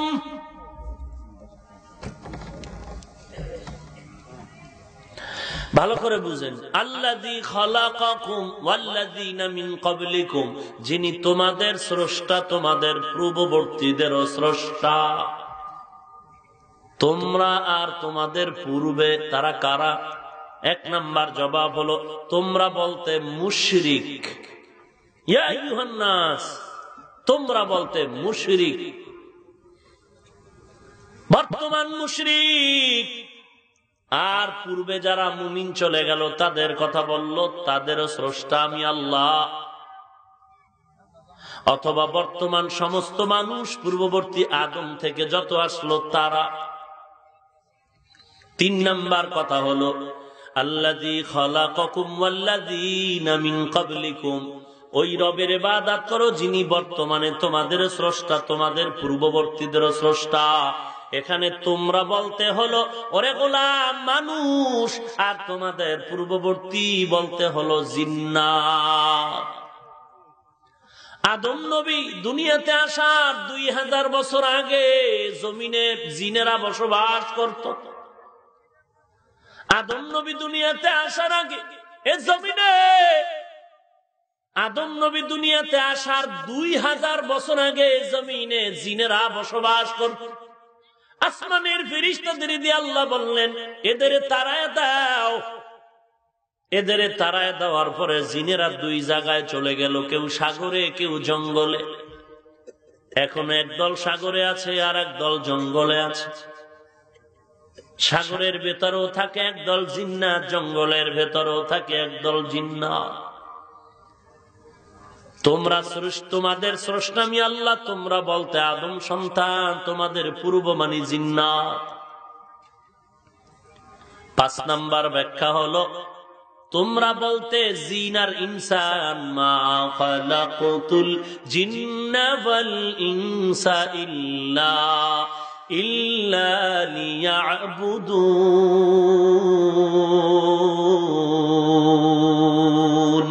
Speaker 1: ভালো করে বুঝেন। আল্লাযী খালাকাকুম ওয়াল্লাযীনা মিন ক্বাবলিকুম, যিনি তোমাদের স্রষ্টা, তোমাদের পূর্ববর্তীদেরও স্রষ্টা। তোমরা আর তোমাদের পূর্বে তারা কারা? 1 নাম্বার জবাব হলো তোমরা বলতে মুশরিক। ইয়া আইয়ুহান নাস, তোমরা বলতে মুশরিক, বর্তমান মুশরিক। আর পূর্বে যারা মুমিন চলে গেল তাদের কথা বলল, তাদেরও স্রষ্টা আমি আল্লাহ। অথবা বর্তমান সমস্ত মানুষ, পূর্ববর্তী আদম থেকে যত আসলো তারা। 3 নাম্বার কথা হলো আল্লাযী খালাকাকুম ওয়াল্লাযীনা মিন ক্বাবলিকুম, ওই রবের ইবাদত করো যিনি বর্তমানে তোমাদের স্রষ্টা, তোমাদের পূর্ববর্তীদেরও স্রষ্টা। এখানে তোমরা বলতে হলো ওরে গোলাম মানুষ, আর তোমাদের পূর্ববর্তী বলতে হলো জিন্নাত। আদম নবী দুনিয়াতে আসার 2000 বছর আগে জমিনে জিনেরা বসবাস করত। আদম নবী দুনিয়াতে আসার আগে এ জমিনে, আদম নবী দুনিয়াতে আসার 2000 বছর আগে জমিনে জিনেরা বসবাস করত। আসমানের ফেরেশতাদের দিয়ে আল্লাহ বললেন, এদের তাড়ায় দাও। এদের তাড়ায় দেওয়ার পরে জিনেরা 2 জায়গায় চলে গেল, কেউ সাগরে, কেউ জঙ্গলে। এখন একদল সাগরে আছে আর একদল জঙ্গলে আছে। সাগরের ভেতরেও থাকে একদল জিন্নাত, জঙ্গলের ভেতরেও থাকে একদল জিন্নাত। তোমরা তোমাদের স্রষ্টা আমি আল্লাহ, তোমরা বলতে আদম সন্তান, তোমাদের পূর্ব মানি জিন্নাত। 5 নাম্বার ব্যাখ্যা হলো, তোমরা বলতে জিন আর ইনসান, মা খালাকুতুল জিন্না ওয়াল ইনসা ইল্লা লিয়াবুদুন।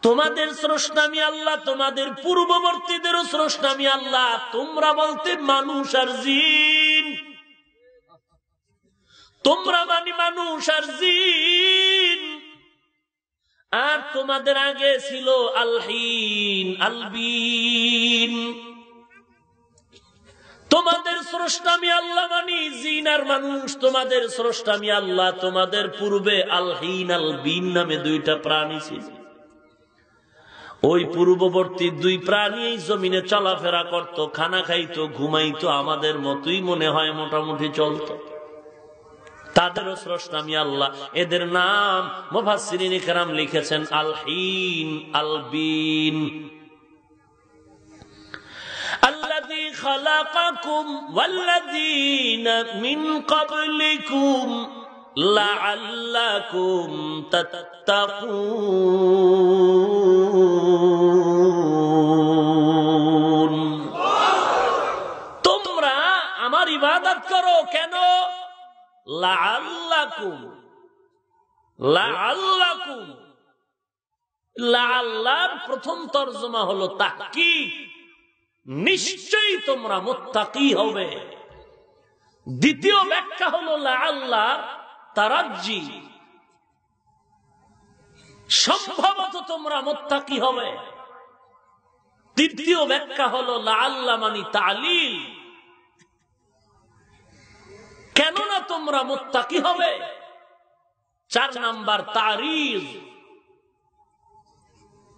Speaker 1: তোমাদের স্রষ্টা আমি আল্লাহ, তোমাদের পূর্ববর্তীদেরও স্রষ্টা আমি আল্লাহ। তোমরা বলতে মানুষ আর জিন, তোমরা মানি মানুষ আর জিন। আর তোমাদের আগে ছিল আলহিন, আলবিন। তোমাদের স্রষ্টা আমি আল্লাহ মানি জিন আর মানুষ, তোমাদের স্রষ্টা আমি আল্লাহ। তোমাদের পূর্বে আলহিন, আলবিন নামে 2টা প্রাণী ছিল। ওই পূর্ববর্তী 2 প্রাণী জমিনে চলাফেরা করত, খানা খাইতো, ঘুমাইতো, আমাদের মতোই মনে হয় মোটামুটি চলত। তাদেরও স্রষ্টা আমি আল্লাহ। এদের নাম মুফাসসিরিন ইকরাম লিখেছেন আলহিন, আলবিন। আল্লাযী খালাকাকুম ওয়াল্লাযীনা মিন ক্বাবলিকুম লাআল্লাকুম তাত্তাকুন। তোমরা আমার ইবাদত করো কেন? লাআল্লাকুম, লাআল্লাকুম। লাআল্লার প্রথম তরজমা হলো তাহকিক, নিশ্চয়ই তোমরা মুত্তাকি হবে। দ্বিতীয় ব্যাখ্যা হলো লাআল্লাহ তারাজ্জি, সম্ভবত তোমরা মুত্তাকি হবে। তৃতীয় ব্যাখ্যা হলো লাআল্লাহ মানি তালিল, কেননা তোমরা মুত্তাকি হবে। 4 নাম্বার তারিজ,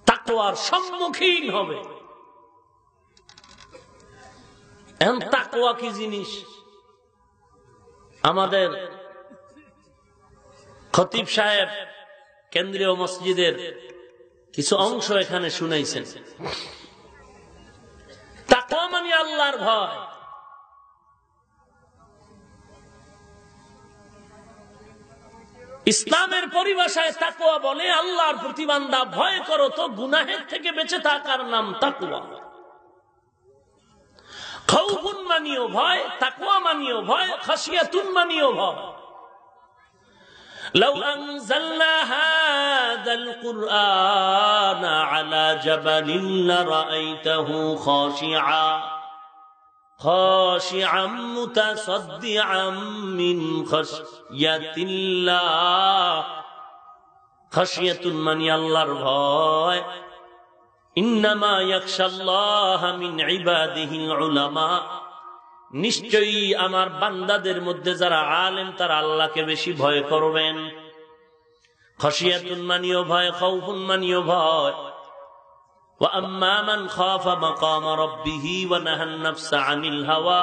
Speaker 1: তাকওয়ার সম্মুখীন হবে। এখন তাকওয়া কি জিনিস? আমাদের খতিব সাহেব কেন্দ্রীয় মসজিদের কিছু অংশ এখানে শুনাইছেন। তাকওয়া মানে আল্লাহর ভয়। ইসলামের পরিভাষায় তাকওয়া বলে আল্লাহর প্রতি বান্দা ভয় করো তো গুনাহের থেকে বেঁচে থাকার নাম তাকওয়া। খাউফুন মানিও ভয়, তাকওয়া মানিও ভয়, খাশিয়াতুন মানিও ভয়। লাউ আনজালনা হাযাল কুরআনা আলা জাবালিন লারাআইতাহু খাশিআ খাশিআম মুতাসাদ্দিআম মিন খাশিয়াতিল্লাহ। খাশিয়াতুন মানি আল্লাহর ভয়। ইন্নামা ইয়াখশাল্লাহা মিন ইবাদিহিল উলামা। নিশ্চয়ই আমার বান্দাদের মধ্যে যারা আলেম তারা আল্লাহকে বেশি ভয় করবেন। খাশিয়াতুন মানিও ভয়, খাউফুন মানিও ভয়। ওয়া আম্মা মান খাফা মাকামা রাব্বিহি ওয়া নাহান নাফসা আনিল হাওয়া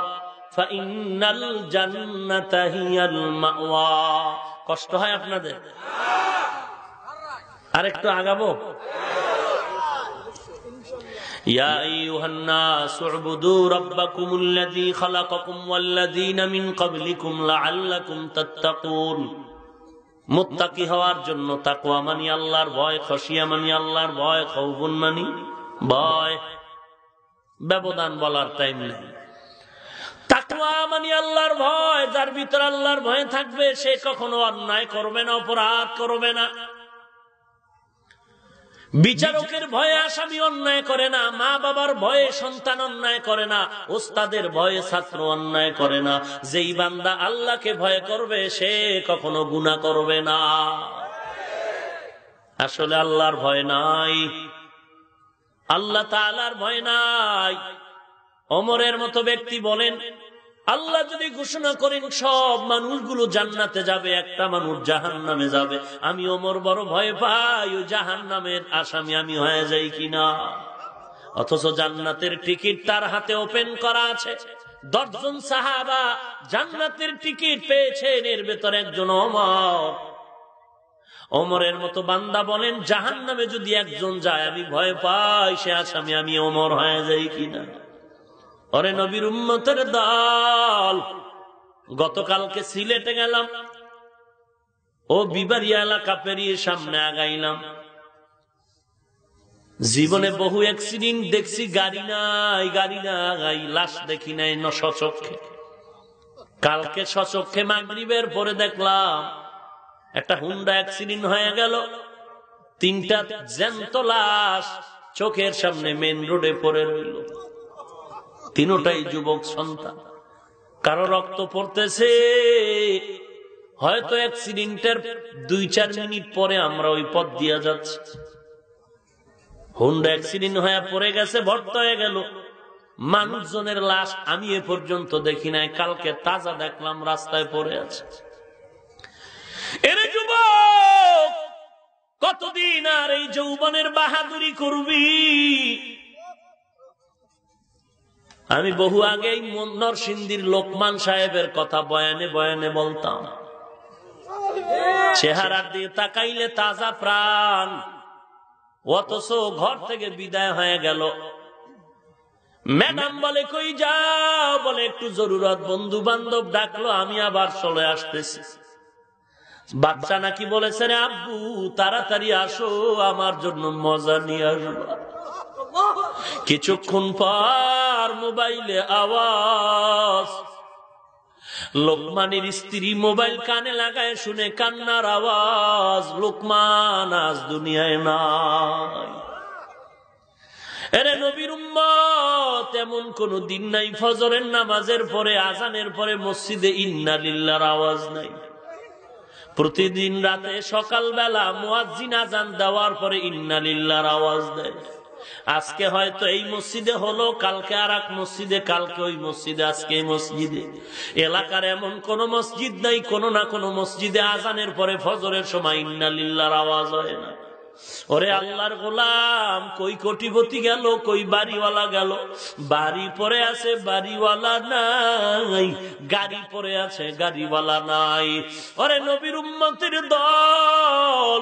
Speaker 1: ফাইন্নাল জান্নাতা হিয়াল মাওয়া। কষ্ট হয় আপনাদের? আরেকটু আগাবো? ইয়া আইয়ুহান নাস উবুদু রাব্বাকুমুল্লাযী খালাকাকুম ওয়াল্লাযীনা মিন ক্বাবলিকুম লাআল্লাকুম তাত্তাকুন। মুত্তাকি হওয়ার জন্য তাকওয়া মানি আল্লাহর ভয়, খাশিয়া মানি আল্লাহর ভয়, খাউফুন মানি ভয়। ব্যবধান বলার টাইম নেই। তাকওয়া মানি আল্লাহর ভয়। যার ভিতর আল্লাহর ভয় থাকবে সে কখনো অন্যায় করবে না, অপরাধ করবে না। বিচারকের ভয়ে আসামি অন্যায় করে না, মা বাবার ভয়ে সন্তান অন্যায় করে না, ওস্তাদের ভয়ে ছাত্র অন্যায় করে না। যেই বান্দা আল্লাহকে ভয় করবে সে কখনো গুনাহ করবে না। আসলে আল্লাহর ভয় নাই, আল্লাহ তাআলার ভয় নাই। ওমরের মতো ব্যক্তি বলেন, আল্লাহ যদি ঘোষণা করেন সব মানুষগুলো জান্নাতে যাবে, একটা মানুষ জাহান্নামে যাবে, আমি ওমর বড় ভয় পাই ওই জাহান্নামের আসামি আমি হয়ে যাই কিনা। অথচ জান্নাতের টিকিট তার হাতে ওপেন করা আছে। 10 জন সাহাবা জান্নাতের টিকিট পেয়েছেন, এর ভেতরে একজন ওমর। ওমরের মতো বান্দা বলেন, জাহান্নামে যদি একজন যায় আমি ভয় পাই সে আসামি আমি ওমর হয়ে যাই কিনা। ওরে নবীর উম্মতের দল, গতকালকে সিলেটে গেলাম, ও বিবারিয়া এলাকা পেরিয়ে সামনে আগাইলাম। জীবনে বহু অ্যাক্সিডেন্ট দেখছি, গাড়ি নাই, লাশ দেখি নাই সচক্ষে। কালকে সচক্ষে মাগরিবের পরে দেখলাম একটা হুন্ডা অ্যাক্সিডেন্ট হয়ে গেল, 3টা জ্যান্ত লাশ চোখের সামনে মেন রোডে পড়ে রইল। 3টাই যুবক সন্তান, কারো রক্ত পড়তেছে। হয়তো অ্যাক্সিডেন্টের 2-4 মিনিট পরে আমরা ওই পথ দিয়ে যাচ্ছি, হুন্ডা অ্যাক্সিডেন্ট হয়ে পড়ে গেছে, ভর্ত হয়ে গেল। মানুষজনের লাশ আমি এ পর্যন্ত দেখি নাই, কালকে তাজা দেখলাম রাস্তায় পড়ে আছে। এরে যুবক, কতদিন আর এই যৌবনের বাহাদুরি করবি? আমি বহু আগেই নরসিংদীর লোকমান সাহেবের কথা বয়ানে বয়ানে বলতাম। চেহারার দিয়ে তাকাইলে তাজা প্রাণ, অথচ ঘর থেকে বিদায় হয়ে গেল। ম্যাডাম বলে কই যাও, বলে একটু জরুরত, বন্ধু বান্ধব ডাকলো, আমি আবার চলে আসতেছি। বাচ্চা নাকি বলেছে, রে আব্বু তাড়াতাড়ি আসো, আমার জন্য মজা নিয়ে আসবো। কিছুক্ষণ পর মোবাইলে আওয়াজ, লোকমানের স্ত্রী মোবাইল কানে লাগায় শুনে কান্নার আওয়াজ, লোকমান আজ দুনিয়ায় নাই। এরে নবীর উম্মত, এমন কোন দিন নাই ফজরের নামাজের পরে আজানের পরে মসজিদে ইন্না লিল্লাহর আওয়াজ নাই। প্রতিদিন রাতে সকালবেলা মুয়াজ্জিন আজান দেওয়ার পরে ইন্না লিল্লাহর আওয়াজ দেয়। আজকে হয়তো এই মসজিদে হলো, কালকে আর এক মসজিদে, কালকে ওই মসজিদে, আজকে এই মসজিদে। এলাকার এমন কোন মসজিদ নাই, কোন না কোন মসজিদে আজানের পরে ফজরের সময় ইন্না লিল্লাহর আওয়াজ হয় না। ওরে আল্লাহর গোলাম, কই কোটিপতি গেল, কই বাড়িওয়ালা গেল? বাড়ি পরে আছে, বাড়িওয়ালা নাই, গাড়ি পরে আছে, গাড়িওয়ালা নাই। ওরে নবীর উম্মতের দল,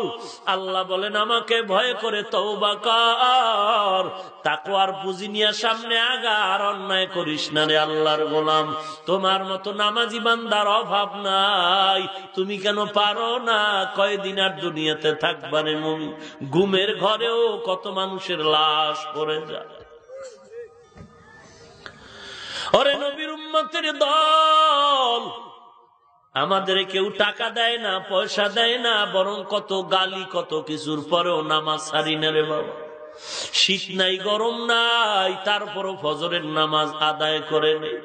Speaker 1: আল্লাহ বলেন আমাকে ভয় করে তওবা কর, তাকওয়ার পুঁজি নিয়ে সামনে আগা, আর অন্যায় করিস না রে আল্লাহর গোলাম। তোমার মতো নামাজি বান্দার অভাব নাই, তুমি কেন পারো না? কয়দিন আর দুনিয়াতে থাকবারে মুমিন? ঘুমের ঘরেও কত মানুষের লাশ পড়ে যায়। ওরে নবীর উম্মতের দল, আমাদের কেউ টাকা দেয় না, পয়সা দেয় না, বরং কত গালি, কত কিছুর পরেও নামাজ ছাড়ি না রে বাবা। শীত নাই, গরম নাই, তারপরও ফজরের নামাজ আদায় করে নেই।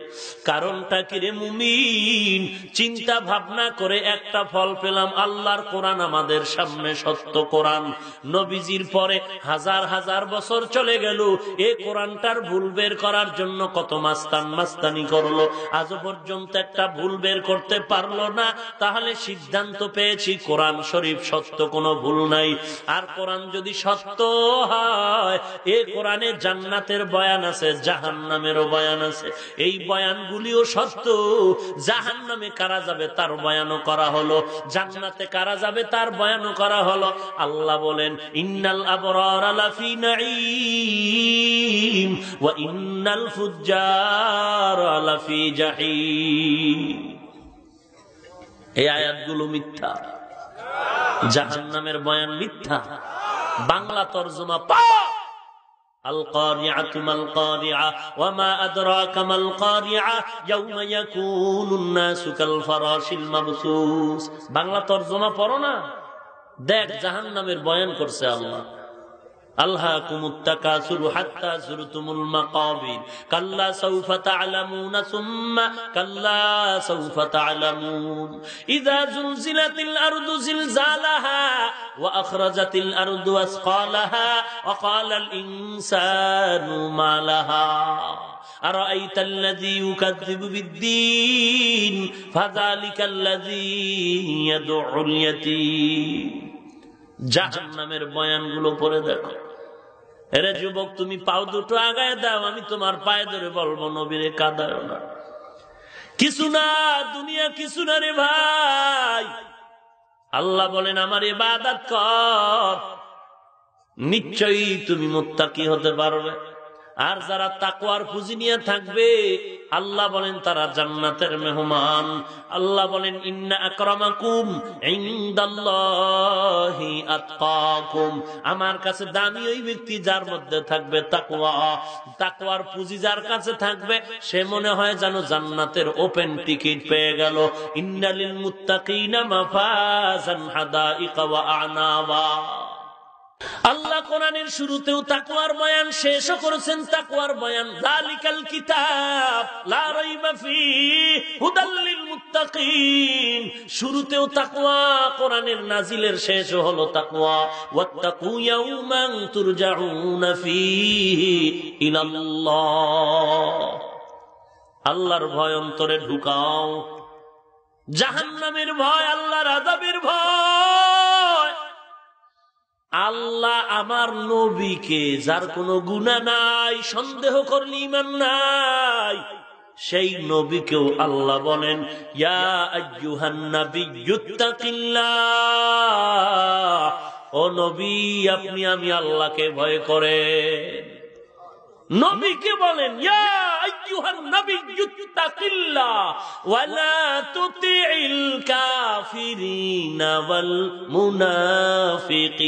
Speaker 1: কারণটা কি রে মুমিন? চিন্তা ভাবনা করে একটা ফল পেলাম, আল্লাহর কোরআন আমাদের সামনে, সত্য কোরআন। নবীজির পরে হাজার হাজার বছর চলে গেল, এই কোরআনটার ভুল বের করার জন্য কত মাস্তানি করলো, আজও পর্যন্ত একটা ভুল বের করতে পারলো না। তাহলে সিদ্ধান্ত পেয়েছি কোরআন শরীফ সত্য, কোনো ভুল নাই। আর কোরআন যদি সত্য হয়, এই কোরআনে জান্নাতের বয়ান আছে, জাহান্নামেরও বয়ান আছে। এই বয়ানগুলিও সত্য। জাহান্নামে কারা যাবে তার বয়ানও করা হলো, জান্নাতে কারা যাবে তার বয়ানও করা হলো। আল্লাহ বলেন, ইন্নাল আবরারা লাফি নাঈম ওয়া ইন্নাল ফুজ্জারা লাফি জাহিম। এই আয়াতগুলো মিথ্যা, জাহান্নামের বয়ান মিথ্যা। বাংলা তরজমা পাওয়া, আল কারিআতু মাল কারিআ ওয়া মা আদরাকা মাল কারিআ ইয়াউমা ইয়াকুনুন নাসু কাল ফারাশিল মাবসুস। বাংলা তরজমা পড়ো না, দেখ জাহান্নামের বয়ান করছে আল্লাহ। আলহাকুমুত তাকাসুরু হাত্তা যুরতুমুল মাকাবির কাল্লা সাউফা তা'লামুনা সুম্মা কাল্লা সাউফা তা'লামুন ইযা যুলজিলাতিল আরদু জিলজালাহা ওয়া আখরাজাতিল আরদু আসকালাহা ওয়া ক্বালাল ইনসানু মা লাহা আরাআইতাল্লাযী ইউকাযযিবু বিদ্দীন ফাযালিকাল্লাযী ইয়াদউল ইয়াতীম। জাহান্নামের বয়ানগুলো পড়ে দেখো। এরে যুবক, তুমি পাও দুটো আগায় দাও, আমি তোমার পায়ে ধরে বলবো নবীরে কাঁদায়ো না। কিছু না, দুনিয়া কিছু না রে ভাই। আল্লাহ বলেন আমার ইবাদত কর, নিশ্চয়ই তুমি মুত্তাকি হতে পারবে। আর যারা তাকওয়ার পুঁজি নিয়ে থাকবে আল্লাহ বলেন তারা জান্নাতের মেহমান। আল্লাহ বলেন ইন্না আকরামাকুম ইনদাল্লাহি আতকাকুম, আমার কাছে দামি ওই ব্যক্তি যার মধ্যে থাকবে তাকওয়া। তাকওয়ার পুঁজি যার কাছে থাকবে সে মনে হয় যেন জান্নাতের ওপেন টিকিট পেয়ে গেল। ইন্নালিল মুত্তাকিনা মাফাজান হাদাইকা ওয়া আনাবা। আল্লাহ কোরআনের শুরুতেও তাকওয়ার বয়ান, শেষও করেছেন তাকওয়ার বয়ান। যালিকাল কিতাব লা রাইবা ফীহি হুদাল লিল মুত্তাকিন। শুরুতেও তাকওয়া কোরআনের নাজিলের, শেষও হলো তাকওয়া। ওয়াত্তাকু ইয়াওমান তুরজাউনা ফীহি ইলাল্লাহ। আল্লাহর ভয় অন্তরে ঢুকাও। জাহান্নামের ভয়, আল্লাহর আযাবের ভয়। আল্লাহ আমার নবীকে, যার কোনো গুনাহ নাই, সন্দেহ করলে ঈমান নাই, সেই নবীকেও আল্লাহ বলেন ইয়া আইয়ুহান নাবিয়্যুত্তাকিল্লাহ, ও নবী আপনি আমি আল্লাহকে ভয় করেন। নবীকে বলেন ইয়া আইয়ুহান নাবিয়্যুত্তাকিল্লাহ ওয়া লা তুতিইল কাফিরিনা ওয়াল মুনাফিকিন।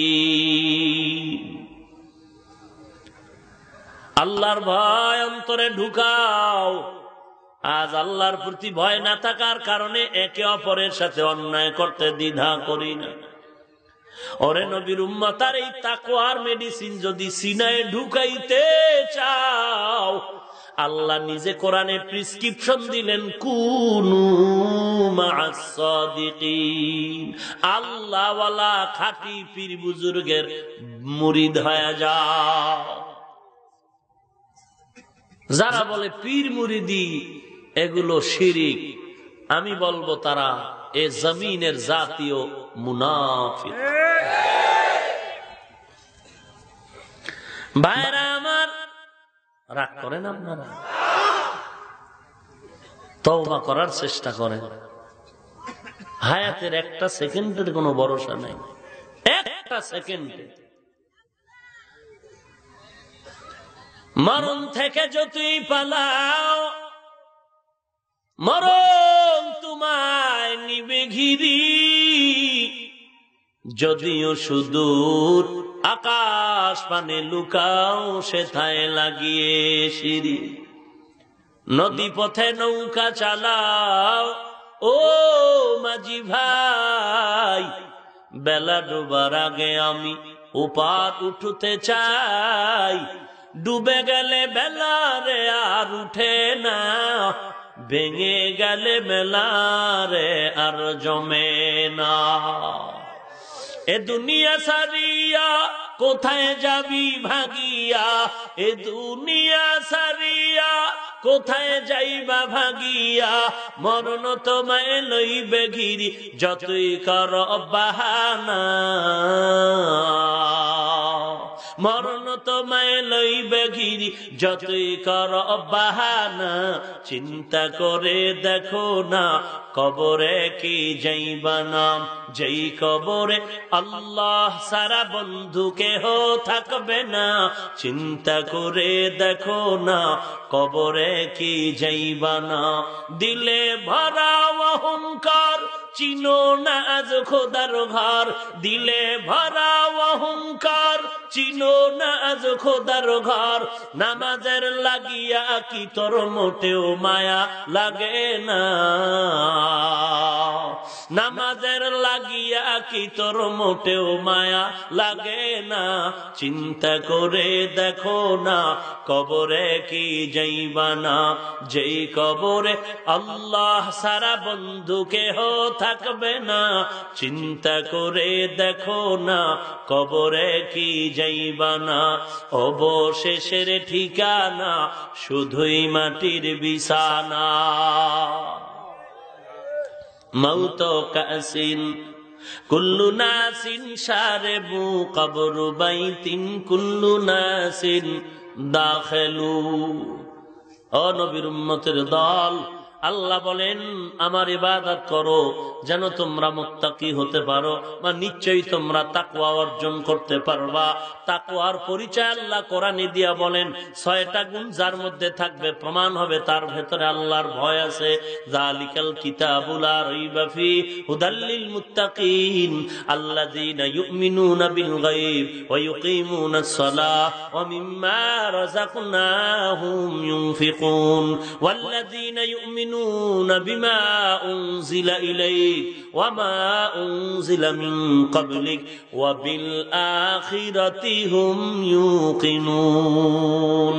Speaker 1: আল্লাহর ভয় অন্তরে ঢুকাও। আজ আল্লাহর প্রতি ভয় না থাকার কারণে একে অপরের সাথে অন্যায় করতে দ্বিধা করি না। ওরে নবীর উম্মতার এই তাকওয়ার মেডিসিন যদি সিনায় ঢুকাইতে চাও, আল্লাহ নিজে কোরআনে প্রেসক্রিপশন দিলেন কুনু মা'আস সাদিকিন। আল্লাহ ওয়ালা খাঁটি পীর বুজুর্গের মুরিদ হয়ে যাও। যারা বলে পীর মুরিদি এগুলো শিরিক, আমি বলবো তারা এ জমিনের জাতীয় মুনাফিক। ভাইরা আমার, রাগ করেন আপনারা, তওবা করার চেষ্টা করেন। হায়াতের একটা সেকেন্ডের কোনো ভরসা নাই, একটা সেকেন্ডে। মরণ থেকে যতই পালাও, মরণ তোমায় নিবে ঘিরি। যদিও সুদূর আকাশ পানে লুকাও, সেথায় লাগিয়ে সিঁড়ি। নদী পথে নৌকা চালাও ও মাঝি ভাই, বেলা ডুবার আগে আমি ওপার উঠতে চাই। ডুবে গেলে বেলা রে আর উঠে না, ভেঙে গেলে বেলা রে আর জমে না। এ দুনিয়া সারিয়া কোথায় যাবি ভাগিয়া, এ দুনিয়া সারিয়া কোথায় যাইবা ভাগিয়া। মরণ তোমায় লইবে ঘিরি, যতই কর বাহানা। মরণ তোমায় লইবে ঘিরি, যতই কর বাহানা। চিন্তা করে দেখো না কবরে কি যাইবা না, যেই কবরে আল্লাহ সারা বন্ধু কেহ থাকবে না। চিন্তা করে দেখো না কবরে কি যাইবা না। দিলে ভরা অহংকার, চিনো না আজ খোদার ঘর। দিলে ভরা অহংকার, চিনো না আজ খোদার ঘর, নামাজের লাগিয়া কি তোর মোটেও মায়া লাগে না, নামাজের লাগিয়া কি তোর মোটেও মায়া লাগে না, চিন্তা করে দেখো না কবরে কি যাইবা না, যেই কবরে আল্লাহ সারা বন্ধু কেহ থাকবে না, চিন্তা করে দেখো না কবরে কি যাইবা না, অবশেষের ঠিকানা শুধুই মাটির বিছানা। মৌত কাসিন কুল্লু নাসিন শারিবু কবরু বাইতিন কুল্লু নাসিন দাখিলু। ও নবীর উম্মতের দল, আল্লাহ বলেন আমার ইবাদত করো যেন তোমরা মুত্তাকি হতে পারো, বা নিশ্চয়ই তোমরা তাকওয়া অর্জন করতে পারবা। তাকওয়ার পরিচয় আল্লাহ কোরআনে দিয়া বলেন 6টা গুণ যার মধ্যে থাকবে প্রমাণ হবে তার ভেতরে আল্লাহর ভয় আছে। যালিকাল কিতাবু লা রাইবা ফি হুদাল লিল মুত্তাকিন আল্লাযীনা ইউমিনুনা বিল গায়ব ওয়া ইউকিমুনাস সালাহ ওয়া মিম্মা রাযাকনাহুম ইউনফিকুন ওয়াল্লাযীনা ইউমিনুনা বিমা উনজিলা ইলাইক ওয়া মা উনজিলা মিন ক্বাবলিক ওয়া বিল আখিরাতি হুম ইউকিনুন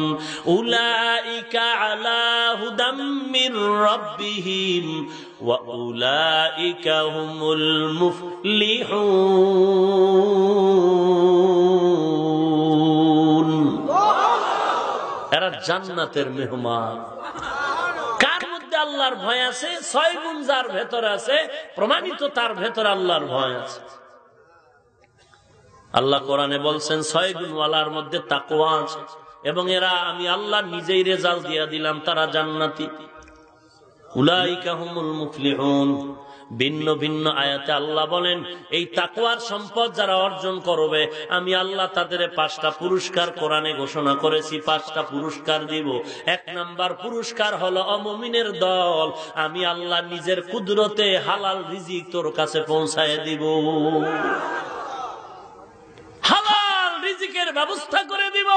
Speaker 1: উলাইকা আলা হুদাম মির রাব্বিহিম ওয়া উলাইকা হুমুল মুফলিহুন। এরা জান্নাতের মেহমান। আল্লাহর ভয় আছে 6 গুণ যার ভেতরে আছে প্রমাণিত তার ভেতরে আল্লাহর ভয় আছে। আল্লাহ কোরআনে বলছেন 6 গুণওয়ালার মধ্যে তাকওয়া আছে, এবং এরা আমি আল্লাহ নিজেই রেজাল্ট দিয়ে দিলাম তারা জান্নাতি। উলাইকা হুমুল মুফলিহুন। ভিন্ন ভিন্ন আয়াতে আল্লাহ বলেন এই তাকওয়ার সম্পদ যারা অর্জন করবে আমি আল্লাহ তাদের 5টা পুরস্কার কোরআনে ঘোষণা করেছি। 5টা পুরস্কার দিব। 1 নাম্বার পুরস্কার হলো অমুমিনের দল আমি আল্লাহ নিজের কুদরতে হালাল রিজিক তোর কাছে পৌঁছায় দিব, হালাল রিজিকের ব্যবস্থা করে দিব।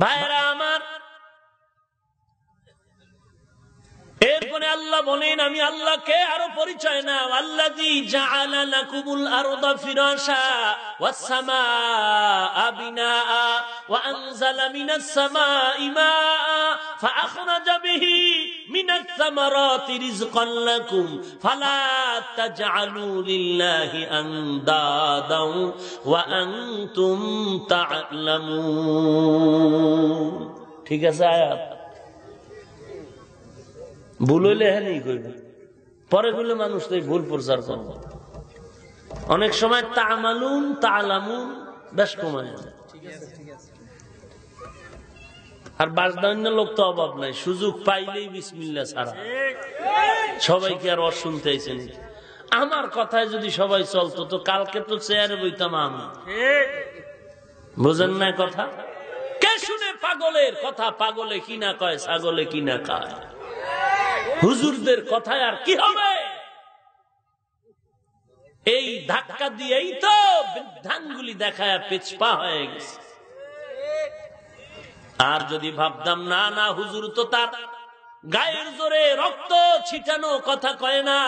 Speaker 1: ভাইরা আমার, এরপরে আল্লাহ বলেন আমি আল্লাহকে আরো পরিচয় নাও। আল্লাযী জাআলা লাকুমুল আরদা ফিরাশা ওয়াস সামাআ বিনাআ ওয়া আনজালা মিনাস সামাই মাআ ফাআখরাজা বিহি মিনাস সামারাতি রিজকান লাকুম ফালা তাজআলু লিল্লাহি আনদাদাও ওয়া আনতুম তা'লামুন। ঠিক আছে আয়াত? ভুল হইলে হ্যাঁ নেই কইবে, পরে বলে মানুষ তো ভুল প্রচার করবে। অনেক সময় তা'মালুন তা'লামুন বেশ কমায়, আর বাজদান্য লোক তো অভাব নাই, সুযোগ পাইলেই বিসমিল্লাহ ছাড়া। সবাই কি আর ওর শুনতে আইছেন? আমার কথায় যদি সবাই চলতো তো কালকে তো চেয়ারে বইতাম আমি। বুঝেন না কথা? কে শুনে পাগলের কথা? পাগলে কি না কয়, ছাগলে কি না খায়। হুজুরদের কথায় আর কি হবে? এই ধাক্কা দিয়েই তো বৃদ্ধাঙ্গুলি দেখায় পিছপা হয়ে গেছে। আর যদি ভাবতাম না না হুজুর তো তার গায়ের জোরে রক্ত ছিটানো কথা কয় না,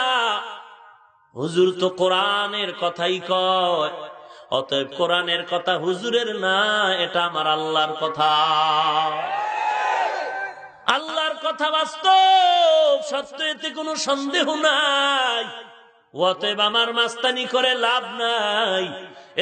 Speaker 1: হুজুর তো কোরআনের কথাই কয়, অতএব কোরআনের কথা হুজুরের না, এটা আমার আল্লাহর কথা। আল্লাহর কথা বাস্তব সত্য, এতে কোনো সন্দেহ নাই। অতএব আমার মাস্তানি করে লাভ নাই।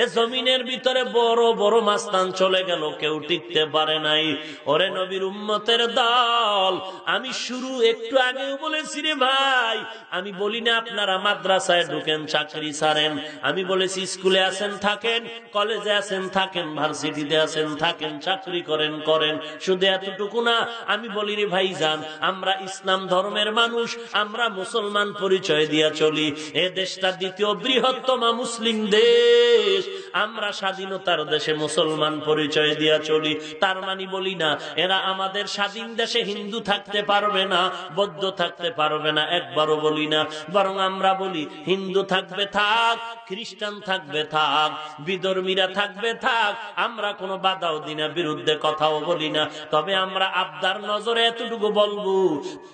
Speaker 1: এ জমিনের ভিতরে বড় বড় মাস্তান চলে গেল, কেউ টিকতে পারে নাই। ওরে নবীর উম্মতের দল, আমি শুরু একটু আগেও বলেছি রে ভাই, আমি বলি না আপনারা মাদ্রাসায় ঢুকেন চাকরি ছাড়েন, আমি বলেছি স্কুলে আছেন থাকেন, কলেজে আছেন থাকেন, ভার্সিটিতে আছেন থাকেন, চাকরি করেন করেন। শুধু এতটুকু না, আমি বলি রে ভাই যান, আমরা ইসলাম ধর্মের মানুষ, আমরা মুসলমান পরিচয় দিয়া চলি। এ দেশটা দ্বিতীয় বৃহত্তম মুসলিম দেশ, আমরা স্বাধীনতার দেশে মুসলমান পরিচয় দিয়া চলি, তার মানে বলি না এরা আমাদের স্বাধীন দেশে হিন্দু থাকতে পারবে না, বৌদ্ধ থাকতে পারবে না, একবারও বলি না। বরং আমরা বলি হিন্দু থাকবে থাক, খ্রিস্টান থাকবে থাক, বিধর্মীরা থাকবে থাক, আমরা কোনো বাধাও দিই না, বিরুদ্ধে কথাও বলি না। তবে আমরা আবদার নজরে এতটুকু বলবো,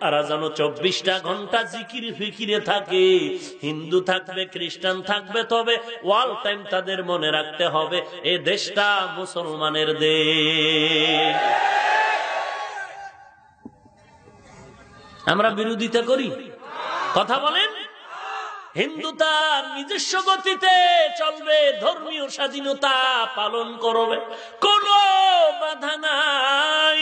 Speaker 1: তারা যেন 24টা ঘন্টা জিকির ফিকিরে থাকে। হিন্দু থাকবে, খ্রিস্টান থাকবে, তবে অল টাইম তাদের মনে রাখতে হবে এ দেশটা মুসলমানের দেশ। আমরা বিরোধিতা করি? কথা বলেন। হিন্দু তার নিজস্ব গতিতে চলবে, ধর্মীয় স্বাধীনতা পালন করবে, কোনো বাধা নাই।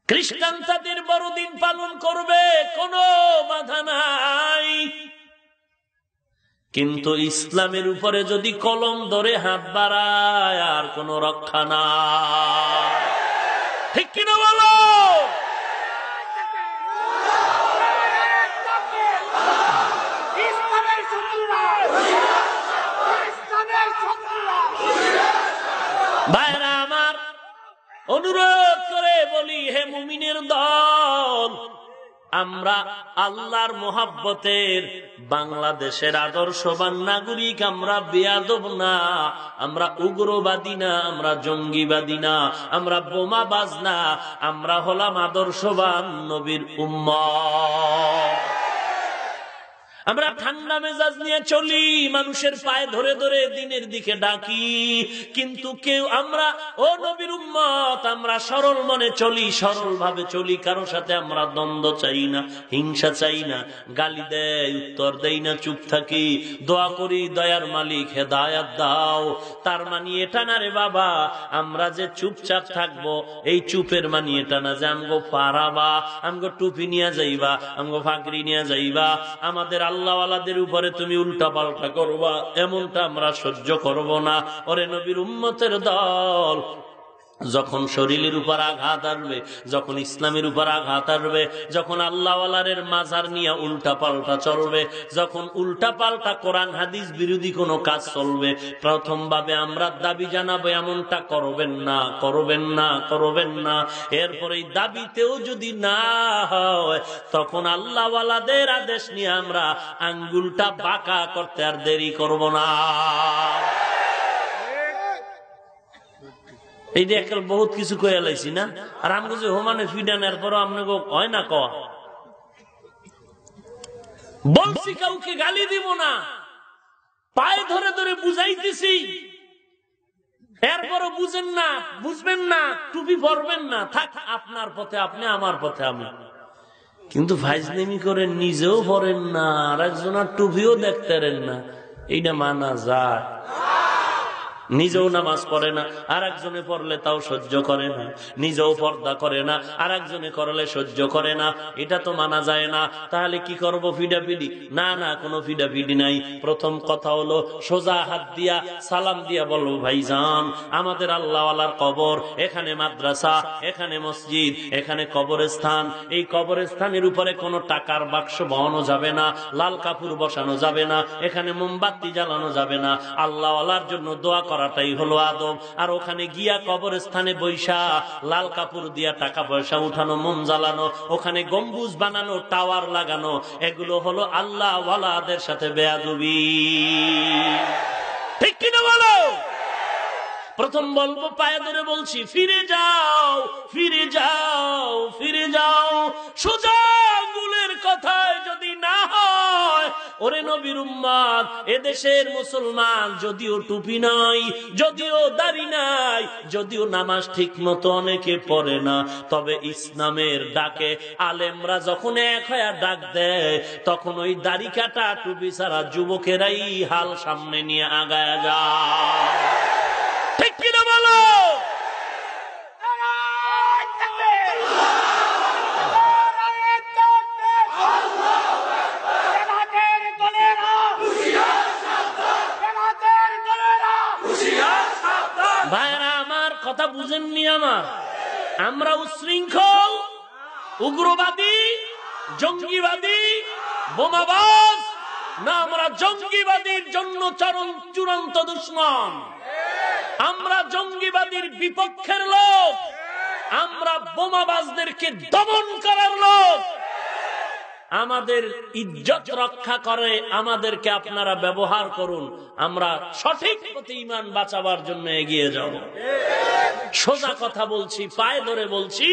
Speaker 1: খ্রিস্টান তাদের বড়দিন পালন করবে, কোনো বাধা নাই। কিন্তু ইসলামের উপরে যদি কলম ধরে হাত বাড়ায় আর কোনো রক্ষা নাই। ঠিক কিনা বলো? ভাইরা আমার, অনুরোধ করে বলি, হে মুমিনের দল, আমরা আল্লাহর মোহাব্বতের বাংলাদেশের আদর্শবান নাগরিক, আমরা বেয়াদব না, আমরা উগ্রবাদী না, আমরা জঙ্গিবাদী না, আমরা বোমাবাজ না, আমরা হলাম আদর্শবান নবীর উম্মত। আমরা ঠান্ডা মেজাজ নিয়ে চলি, মানুষের পায়ে ধরে ধরে দিনের দিকে ডাকি, কিন্তু কেউ আমরা ও নবীর উম্মত, আমরা সরল মনে চলি, সরল ভাবে চলি। কারো সাথে আমরা দ্বন্দ্ব চাই না, হিংসা চাই না, গালি দেয় উত্তর দেই না, চুপ থাকি, দোয়া করি দয়ার মালিক হেদায়াত দাও। তার মানে এটা না রে বাবা আমরা যে চুপচাপ থাকবো, এই চুপের মানে এটা না যে আমগো পারাবা, আমগো টুপি নিয়ে যাইবা, আমগো ফাকরি নিয়ে যাইবা, আমাদের আল্লাহওয়ালাদের উপরে তুমি উল্টা পাল্টা করবা, এমনটা আমরা সহ্য করব না। ওরে নবীর উম্মতের দল, যখন শরীরের উপর আঘাত আসবে, যখন ইসলামের উপর আঘাত আসবে, যখন আল্লাহওয়ালার মাজার নিয়ে উল্টা পাল্টা চলবে, যখন উল্টা পাল্টা কোরআন হাদিস বিরোধী কোনো কাজ চলবে, প্রথম ভাবে আমরা দাবি জানাবো এমনটা করবেন না, করবেন না, করবেন না। এরপরে এই দাবিতেও যদি না হয়, তখন আল্লাহওয়ালাদের আদেশ নিয়ে আমরা আঙ্গুলটা বাঁকা করতে আর দেরি করব না। এই যে একটা বহুত কিছু কয়ে লাইছি না, আর আমি যে হোমানে ফিডানের পরও আপনাকে হয় না কওয়া। বলছি কাউকে গালি দিব না, পায়ে ধরে ধরে বুঝাইতেছি, এরপরও বুঝেন না, বুঝবেন না, টুপি পরবেন না, থাক আপনার পথে আপনি, আমার পথে আমি। কিন্তু ফাইজলামি করে নিজেও পড়েন না, আর একজনের টুপিও দেখতেন না, এইটা মানা যায়? নিজেও নামাজ পড়ে না, আর একজনে পড়লে তাও সহ্য করে না, নিজেও পর্দা করে না, আর একজনে করলে সহ্য করে না, এটা তো মানা যায় না। তাহলে কি করব? ফিডাফিডি? না না, কোনো ফিডাফিডি নাই। প্রথম কথা হলো সোজা হাত দিয়া সালাম দিয়া বলবো, ভাইজান আমাদের আল্লাহওয়ালার কবর, এখানে মাদ্রাসা, এখানে মসজিদ, এখানে কবরস্থান, এই কবরস্থানের উপরে কোনো টাকার বাক্স বসানো যাবে না, লাল কাপড় বসানো যাবে না, এখানে মোমবাতি জ্বালানো যাবে না, আল্লাহওয়ালার জন্য দোয়া করাটাই হলো আদব। আর ওখানে গিয়া কবরস্থানে বৈশা লাল কাপড় দিয়া টাকা পয়সা উঠানো, মোম জ্বালানো, ওখানে গম্বুজ বানানো, টাওয়ার লাগানো, এগুলো হলো আল্লাহ ওয়ালাদের সাথে বেয়াদবি। ঠিক কিনা বলো? প্রথম বলবো, পায়ে ধরে বলছি, ফিরে যাও, ফিরে যাও, ফিরে যাও। সোজা আঙ্গুলের কথায় যদি না হয়, ওরে নবীর উম্মত, এদেশের মুসলমান যদিও টুপি নাই, যদিও দাড়ি নাই, যদিও নামাজ ঠিক মতো অনেকে পড়ে না, তবে ইসলামের ডাকে আলেমরা যখন এক হয়ে ডাক দেয়, তখন ওই দাড়ি কাটা টুপি ছাড়া যুবকেরাই হাল সামনে নিয়ে আগায় যায়। ঠিক কিনা বলো? ভাইরা আমার, কথা বুঝেননি আমার? আমরা উচ্ছৃঙ্খল, উগ্রবাদী, জঙ্গিবাদী, বোমাবাজ, না আমরা জঙ্গিবাদীর জন্য চূড়ান্ত দুশমন, আমরা জঙ্গিবাদীর বিপক্ষের লোক, আমরা বোমাবাজদেরকে দমন করার লোক। আমাদের ইজ্জত রক্ষা করে আমাদেরকে আপনারা ব্যবহার করুন, আমরা সঠিক পথে ঈমান বাঁচাবার জন্য এগিয়ে যাব। সোজা কথা বলছি, পায়ে ধরে বলছি,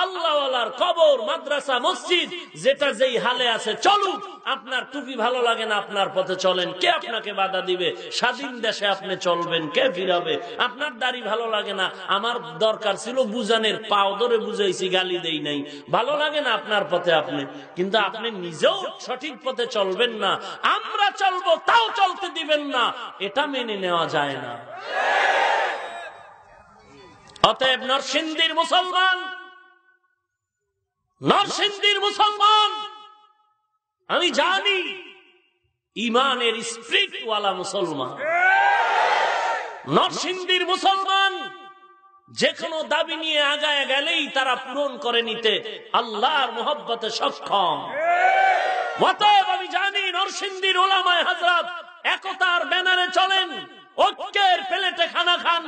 Speaker 1: আল্লাহওয়ালার কবর, মাদ্রাসা, মসজিদ যেটা যেই হালে আছে চলুক। আপনার টুপি ভালো লাগে না, আপনার পথে চলেন, কে আপনাকে বাধা দিবে? স্বাধীন দেশে আপনি চলবেন, কে ফিরাবে? আপনার দাড়ি ভালো লাগে না, আমার দরকার ছিল বুঝানের, পাও ধরে বুঝাইছি, গালি দেই নাই। ভালো লাগে না আপনার পথে আপনি, কিন্তু আপনি নিজেও সঠিক পথে চলবেন না, আমরা চলবো তাও চলতে দিবেন না, এটা মেনে নেওয়া যায় না। অতএব নরসিংদীর মুসলমান, নরসিংদীর মুসলমান, আমি জানি ইমানের স্পিরিটওয়ালা মুসলমান। নরসিংদীর মুসলমান যে কোনো দাবি নিয়ে আগায় গেলেই তারা পূরণ করে নিতে আল্লাহর মহব্বতে সক্ষম। অতএব আমি জানি নরসিংদীর ওলামায়ে হযরত একতার ব্যানারে চলেন, ঐক্যের প্লেটে খানা খান।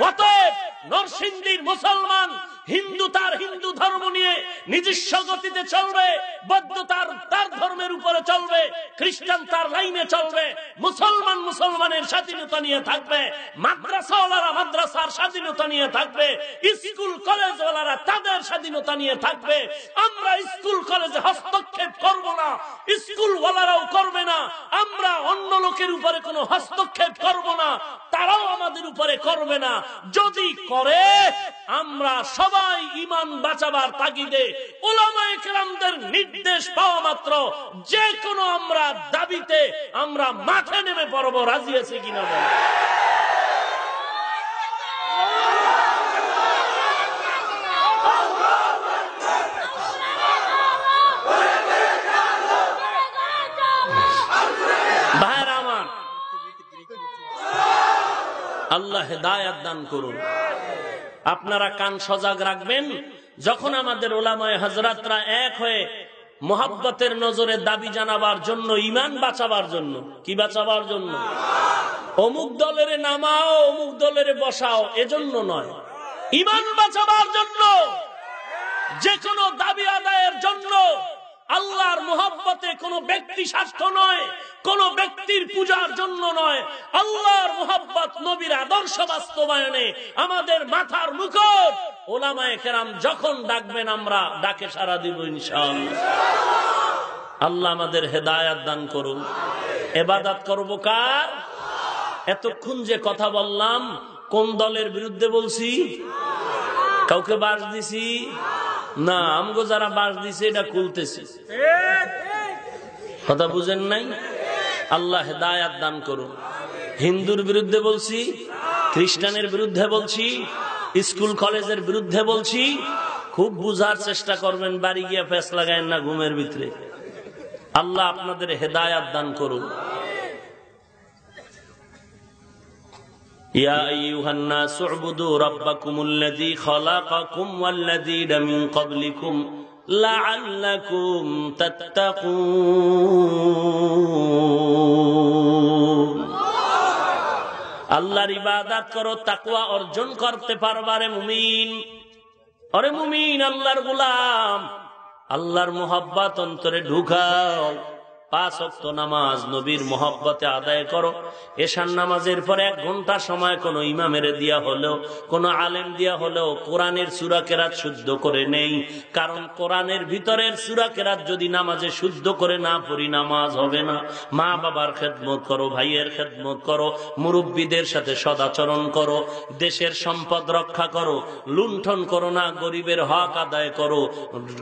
Speaker 1: অতএব নরসিংদীর মুসলমান হিন্দু তার হিন্দু ধর্ম নিয়ে নিজস্ব গতিতে চলবে, বৌদ্ধ তার ধর্মের উপরে চলবে, খ্রিস্টান তার লাইনে চলবে, মুসলমান মুসলমানের স্বাধীনতা নিয়ে থাকবে, মাদ্রাসাওয়ালারা মাদ্রাসার স্বাধীনতা নিয়ে থাকবে, স্কুল কলেজওয়ালারা তাদের স্বাধীনতা নিয়ে থাকবে। আমরা স্কুল কলেজে হস্তক্ষেপ করব না, স্কুলওয়ালারাও করবে না, আমরা অন্য লোকের উপরে কোনো হস্তক্ষেপ করব না, তারাও আমাদের উপরে করবে না। যদি করে আমরা সবাই ঈমান বাঁচাবার তাগিদে উলামায়ে কেরামদের নির্দেশ পাওয়া মাত্র যে কোনো আমরা দাবিতে আমরা মাঠে নেমে পড়ব। রাজি আছে কিনা বল? ভাইরা আমার, আল্লাহ হেদায়েত দান করুন। আপনারা কান সজাগ রাখবেন, যখন আমাদের উলামায়ে হযরতরা এক হয়ে মুহাব্বতের নজরে দাবি জানাবার জন্য, ঈমান বাঁচাবার জন্য, কি বাঁচাবার জন্য? অমুক দলের নামাও, অমুক দলের বসাও, এজন্য নয়, ঈমান বাঁচাবার জন্য, যে কোনো দাবি আদায়ের জন্য। আল্লাহর মুহাব্বতে কোনো ব্যক্তি স্বার্থ নয়, কোন ব্যক্তির পূজার জন্য নয়, আল্লাহর মুহাব্বত, নবীর আদর্শ বাস্তবায়নে আমাদের মাথার মুকুট। উলামায়ে কেরাম যখন ডাকবেন আমরা ডাকে সাড়া দিব ইনশাআল্লাহ। আল্লাহ আমাদের হেদায়েত দান করুন। ইবাদত করব কার? এতক্ষণ যে কথা বললাম কোন দলের বিরুদ্ধে বলছি? কাউকে বাস দিছি না, আমগো যারা বাস দিছে এটা খুলতেছি। কথা বুঝেন নাই? আল্লাহ হেদায়েত দান করুন। হিন্দুর বিরুদ্ধে বলছি, খ্রিস্টানের বিরুদ্ধে বলছি, স্কুল কলেজের বিরুদ্ধে বলছি, খুব বুঝার চেষ্টা করবেন, বাড়ি গিয়ে ফেস লাগায়েন না ঘুমের ভিতরে। আল্লাহ আপনাদের হেদায়েত দান করুন। ইয়া আইয়ুহান নাস উবুদু রাব্বাকুমুল্লাযী খালাকাকুম ওয়াল্লাযীনা মিন ক্বাবলিকুম লাআল্লাকুম তাত্তাকুন। আল্লাহর ইবাদত করো, তাকওয়া অর্জন করতে পারবারে মুমিন। আরে মুমিন, আল্লাহর গোলাম, আল্লাহর মুহাব্বত অন্তরে ঢুকাও। 5 ওয়াক্ত নামাজ নবীর মুহাব্বতে আদায় করো। এশার নামাজের পরে 1 ঘন্টা সময় কোন ইমামের দিয়া হলেও, কোন আলেম দিয়া হলেও কোরআনের সূরা কেরাত শুদ্ধ করে নেই। কারণ কোরআনের ভিতরের সূরা কেরাত যদি নামাজে শুদ্ধ করে না পড়ি নামাজ হবে না। মা বাবার খেদমত করো, ভাইয়ের খেদমত করো, মুরব্বীদের সাথে সদাচরণ করো, দেশের সম্পদ রক্ষা করো, লুণ্ঠন করো না, গরিবের হক আদায় করো,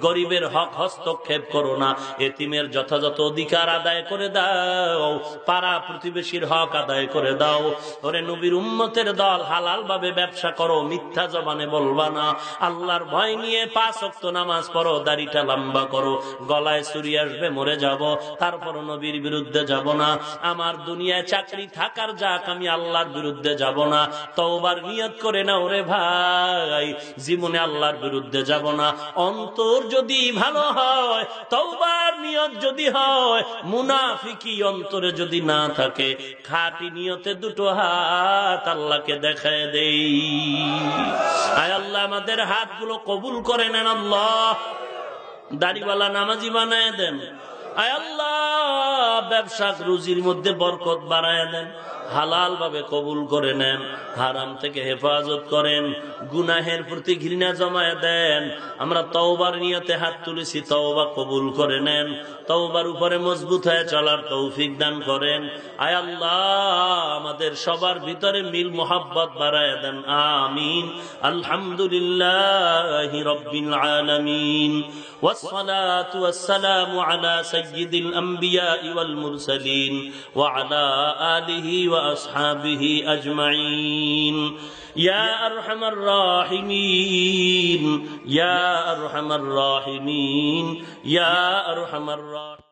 Speaker 1: গরিবের হক হস্তক্ষেপ করো না, এতিমের যথাযথ অধিকার আদায় করে দাও, পাড়া প্রতিবেশীর হক আদায় করে দাও। ওরে নবীর উম্মতের দল, হালাল ভাবে ব্যবসা করো, মিথ্যা জবানে বলবা না, আল্লাহর ভয় নিয়ে 5 ওয়াক্ত নামাজ পড়ো, দাড়িটা লম্বা করো, গলায় ছুরি আসবে মরে যাব, তারপর নবীর বিরুদ্ধে যাব না। আমার দুনিয়ায় চাকরি থাকার যাক, আমি আল্লাহর বিরুদ্ধে যাব না। তওবার নিয়ত করে না ওরে ভাই, জীবনে আল্লাহর বিরুদ্ধে যাব না। অন্তর যদি ভালো হয়, তওবার নিয়ত যদি হয়, মুনাফিকি অন্তরে যদি না থাকে, খাঁটি নিয়তে দুটো হাত আল্লাহকে দেখায় দেই। আয় আল্লাহ আমাদের হাতগুলো কবুল করে নেন আল্লাহ, দাড়িওয়ালা নামাজি বানায় দেন। আয় আল্লাহ ব্যবসা রুজির মধ্যে বরকত বাড়ায় দেন, হালাল ভাবে কবুল করে নেন, হারাম থেকে হেফাজত করেন, গুনাহের প্রতি ঘৃণা জমায় দেন। আমরা তওবার নিয়তে হাত তুলেছি, তওবা কবুল করে নেন, তওবার উপরে মজবুত হয়ে চলার তৌফিক দান করেন। আয় আল্লাহ আমাদের সবার ভিতরে মিল মোহাব্বত বাড়ায় দেন, আমিন। আলহামদুলিল্লাহি রাব্বিল আলামিন, والصلاة والسلام على سيد الأنبياء والمرسلين وعلى آله وأصحابه أجمعين. يا أرحم الراحمين، يا أرحم الراحمين، يا أرحم الراحمين.